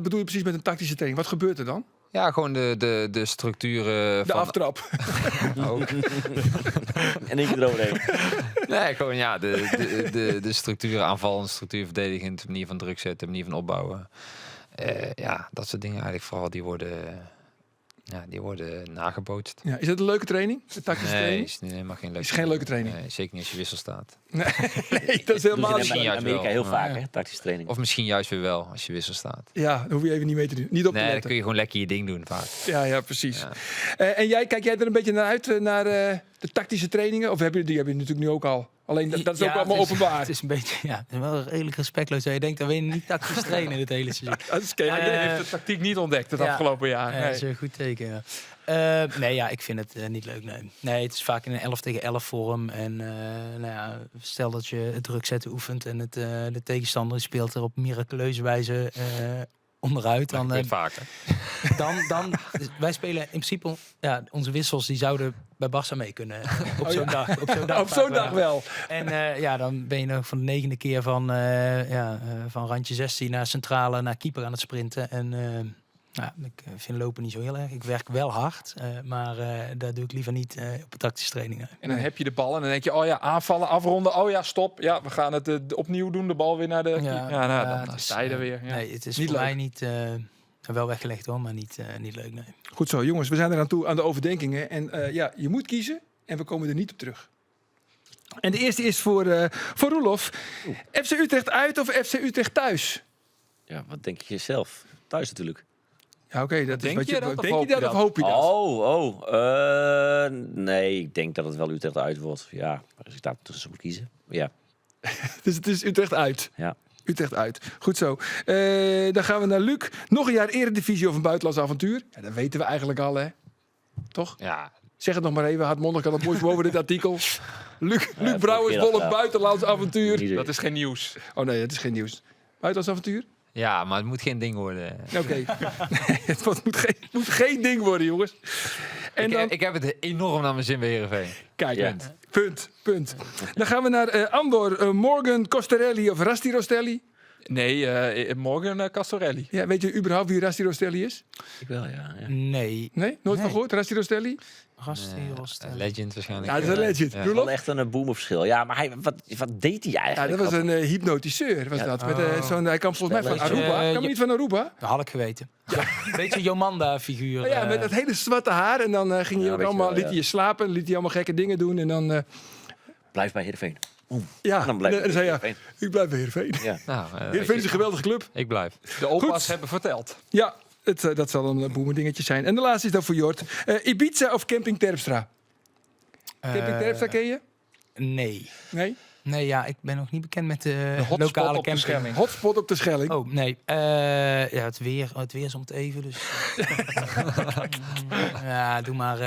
[SPEAKER 1] bedoel je precies met een tactische training? Wat gebeurt er dan?
[SPEAKER 2] Ja, gewoon de structuren
[SPEAKER 1] De
[SPEAKER 2] van...
[SPEAKER 1] aftrap.
[SPEAKER 2] Ook.
[SPEAKER 3] En 1 keer eroverheen.
[SPEAKER 2] Nee, gewoon de structuren aanvallen, structuur verdedigend, de manier van druk zetten, de manier van opbouwen. Dat soort dingen eigenlijk vooral, die worden nagebootst.
[SPEAKER 1] Ja, is dat een leuke training? De tactische
[SPEAKER 2] Nee,
[SPEAKER 1] training?
[SPEAKER 2] is helemaal geen leuke
[SPEAKER 1] Is geen leuke training.
[SPEAKER 2] Nee, zeker niet als je wissel staat.
[SPEAKER 1] Nee, dat is helemaal
[SPEAKER 3] Doen
[SPEAKER 1] niet.
[SPEAKER 3] ze in
[SPEAKER 2] juist
[SPEAKER 3] Amerika
[SPEAKER 2] wel.
[SPEAKER 3] heel
[SPEAKER 2] Ja.
[SPEAKER 3] vaak, hè? Tactische training.
[SPEAKER 2] Of misschien juist weer wel, als je wissel staat.
[SPEAKER 1] Ja, daar hoef je even niet mee te doen. Niet op te
[SPEAKER 2] Nee, dan
[SPEAKER 1] letten.
[SPEAKER 2] kun je gewoon lekker je ding doen vaak.
[SPEAKER 1] Ja, precies.
[SPEAKER 2] Ja.
[SPEAKER 1] En kijk jij er een beetje naar uit, naar de tactische trainingen? Of die heb je natuurlijk nu ook al? Alleen dat is ook allemaal
[SPEAKER 5] het is-
[SPEAKER 1] openbaar.
[SPEAKER 5] Het is een beetje, wel redelijk respectloos. Dat je denkt, dat we niet tactisch trainen dit hele seizoen.
[SPEAKER 1] Dat is kei-
[SPEAKER 4] Hij heeft de tactiek niet ontdekt het
[SPEAKER 5] ja.
[SPEAKER 4] afgelopen jaar.
[SPEAKER 5] Dat
[SPEAKER 4] Nee.
[SPEAKER 5] is een goed teken, ja. Ik vind het niet leuk, nee. Het is vaak in een 11 tegen 11 vorm. En stel dat je het druk zetten oefent en de tegenstander speelt er op miraculeuze wijze onderuit.
[SPEAKER 2] Dat
[SPEAKER 5] Dan,
[SPEAKER 2] gebeurt vaker.
[SPEAKER 5] dus wij spelen in principe, onze wissels die zouden bij Barça mee kunnen. Op
[SPEAKER 1] Oh,
[SPEAKER 5] zo'n
[SPEAKER 1] ja.
[SPEAKER 5] dag. Op zo'n dag,
[SPEAKER 1] Op zo'n dag wel.
[SPEAKER 5] En dan ben je nog van de 9e keer van randje 16 naar centrale, naar keeper aan het sprinten. En ik vind lopen niet zo heel erg. Ik werk wel hard, maar dat doe ik liever niet op tactische trainingen.
[SPEAKER 4] En dan heb je de bal en dan denk je, aanvallen, afronden. Stop. Ja, we gaan het opnieuw doen. De bal weer naar de... Dan
[SPEAKER 5] het
[SPEAKER 4] sta je er weer. Ja.
[SPEAKER 5] Nee, het is
[SPEAKER 1] Niet
[SPEAKER 5] voor
[SPEAKER 1] leuk.
[SPEAKER 5] mij niet... wel weggelegd hoor, maar niet leuk, nee.
[SPEAKER 1] Goed zo, jongens. We zijn eraan toe aan de overdenkingen. En je moet kiezen en we komen er niet op terug. En de eerste is voor Roelof. FC Utrecht uit of FC Utrecht thuis?
[SPEAKER 3] Ja, wat denk je zelf? Thuis natuurlijk.
[SPEAKER 1] Ja, oké.
[SPEAKER 4] Denk je dat of
[SPEAKER 1] denk
[SPEAKER 4] hoop
[SPEAKER 1] je
[SPEAKER 4] je
[SPEAKER 1] dat of
[SPEAKER 4] dat?
[SPEAKER 1] hoop je dat?
[SPEAKER 3] Nee, ik denk dat het wel Utrecht uit wordt. Ja, als ik daar tussen moet kiezen. Ja,
[SPEAKER 1] Dus het is Utrecht uit.
[SPEAKER 3] ja.
[SPEAKER 1] Utrecht uit. Goed zo. Dan gaan we naar Luc. Nog een jaar eredivisie of een buitenlands avontuur? Ja, dat weten we eigenlijk al, hè? Toch?
[SPEAKER 2] Ja,
[SPEAKER 1] Zeg het nog maar even. Hardmondig kan het mooist boven dit artikel. Luc Brouwers,
[SPEAKER 3] keer al
[SPEAKER 1] volgt
[SPEAKER 3] gedaan.
[SPEAKER 1] buitenlands avontuur.
[SPEAKER 3] Niet-
[SPEAKER 4] Dat is geen nieuws.
[SPEAKER 1] Oh nee, het is geen nieuws. Buitenlands avontuur?
[SPEAKER 2] ja, maar het moet geen ding worden.
[SPEAKER 1] Oké. Nee, het moet geen ding worden, jongens. En dan...
[SPEAKER 2] Ik heb het enorm naar mijn zin bij Heerenveen.
[SPEAKER 1] Kijk,
[SPEAKER 3] Ja.
[SPEAKER 1] punt. Dan gaan we naar Andor, Morgan, Costarelli of Rasti Rostelli.
[SPEAKER 4] Nee, morgen Castorelli.
[SPEAKER 1] Ja, weet je überhaupt wie Rasti Rostelli is?
[SPEAKER 3] Ik wel, ja.
[SPEAKER 5] Nee.
[SPEAKER 1] Nee? Nooit van
[SPEAKER 5] Nee.
[SPEAKER 1] gehoord? Rasti Rostelli?
[SPEAKER 2] Legend waarschijnlijk.
[SPEAKER 1] Ja, dat is een legend.
[SPEAKER 2] Ja.
[SPEAKER 1] Roelof?
[SPEAKER 3] Wel echt een boemenverschil. Ja, maar wat deed hij
[SPEAKER 1] Ja,
[SPEAKER 3] eigenlijk?
[SPEAKER 1] dat was een hypnotiseur. Was
[SPEAKER 3] Ja.
[SPEAKER 1] dat. Met, hij kwam volgens mij van
[SPEAKER 3] Spelletje.
[SPEAKER 1] Aruba. Kwam hij niet van Aruba?
[SPEAKER 5] Dat had ik geweten. Een beetje Jomanda-figuur.
[SPEAKER 1] Ja, met dat hele zwarte haar. En dan ging hij
[SPEAKER 3] Ja,
[SPEAKER 1] ook
[SPEAKER 3] weet je
[SPEAKER 1] allemaal,
[SPEAKER 3] wel,
[SPEAKER 1] liet
[SPEAKER 3] ja.
[SPEAKER 1] hij je slapen. Liet hij allemaal gekke dingen doen. En dan,
[SPEAKER 3] Blijf bij Heerenveen.
[SPEAKER 1] ja,
[SPEAKER 3] Dan blijf
[SPEAKER 1] en dan zei hij,
[SPEAKER 3] Heerenveen.
[SPEAKER 1] ik blijf bij Heerenveen.
[SPEAKER 3] Ja.
[SPEAKER 2] Nou,
[SPEAKER 1] Heerenveen is een geweldige club.
[SPEAKER 2] ik blijf.
[SPEAKER 4] De opa's
[SPEAKER 1] Goed.
[SPEAKER 4] hebben verteld.
[SPEAKER 1] Ja, dat zal een boemendingetje zijn. En de laatste is dan voor Jort. Ibiza of Camping Terpstra? Camping Terpstra ken je?
[SPEAKER 5] Nee.
[SPEAKER 1] Nee?
[SPEAKER 5] Nee, ja, ik ben nog niet bekend met de
[SPEAKER 4] hotspot
[SPEAKER 5] lokale
[SPEAKER 4] op de
[SPEAKER 5] camping.
[SPEAKER 4] Schelling.
[SPEAKER 1] Hotspot op de Schelling.
[SPEAKER 5] Oh, nee. Het weer is om het even, dus... ja, doe maar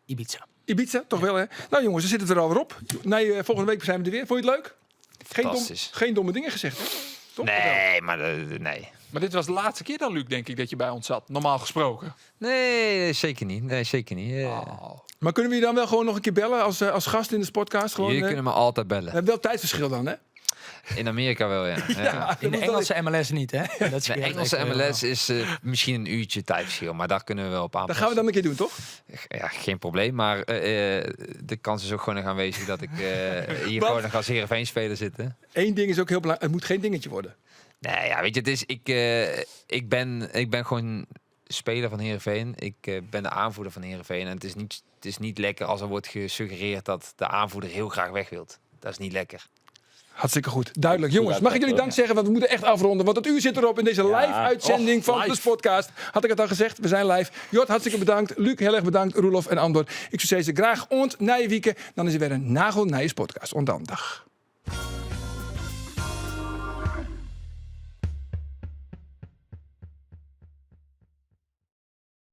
[SPEAKER 5] Ibiza.
[SPEAKER 1] Ibiza, toch wel hè? Nou jongens, we zitten er alweer op. Nee, volgende week zijn we er weer. Vond je het leuk?
[SPEAKER 2] Fantastisch.
[SPEAKER 1] Geen domme dingen gezegd hè? Toch?
[SPEAKER 2] Nee, maar nee.
[SPEAKER 4] Maar dit was de laatste keer dan, Luc, denk ik, dat je bij ons zat. Normaal gesproken.
[SPEAKER 2] Nee, zeker niet. Nee, zeker niet.
[SPEAKER 1] Maar kunnen we je dan wel gewoon nog een keer bellen als gast in de podcast? Gewoon,
[SPEAKER 2] Jullie kunnen me altijd
[SPEAKER 1] we
[SPEAKER 2] bellen.
[SPEAKER 1] hebben wel tijdverschil dan hè?
[SPEAKER 2] In Amerika wel, ja.
[SPEAKER 5] In de Engelse MLS niet, hè? Dat is
[SPEAKER 2] De
[SPEAKER 5] weer
[SPEAKER 2] Engelse
[SPEAKER 5] echt,
[SPEAKER 2] MLS is misschien een uurtje tijdverschil, maar daar kunnen we wel op
[SPEAKER 1] Dat
[SPEAKER 2] aanpassen.
[SPEAKER 1] gaan we dan een keer doen toch?
[SPEAKER 2] Ja, geen probleem, maar de kans is ook gewoon nog aanwezig dat ik hier gewoon nog als Heerenveen speler zitten.
[SPEAKER 1] Eén ding is ook heel belangrijk. Het moet geen dingetje worden.
[SPEAKER 2] Nee, ja, weet je, het is, ik ben gewoon speler van Heerenveen. Ik ben de aanvoerder van Heerenveen. En het is niet lekker als er wordt gesuggereerd dat de aanvoerder heel graag weg wilt. Dat is niet lekker.
[SPEAKER 1] Hartstikke goed. Duidelijk. Jongens,
[SPEAKER 3] Goed
[SPEAKER 1] mag ik jullie dank
[SPEAKER 3] uitgelegd,
[SPEAKER 1] zeggen? Want we moeten echt afronden. Want het uur zit erop in deze live-uitzending van de Sportcast. Had ik het al gezegd? We zijn live. Jort, hartstikke bedankt. Luc, heel erg bedankt. Roelof en Andor. Ik zou zeggen, graag ont Nijwieken. Dan is er weer een nagel Sportcast. Ondan dag.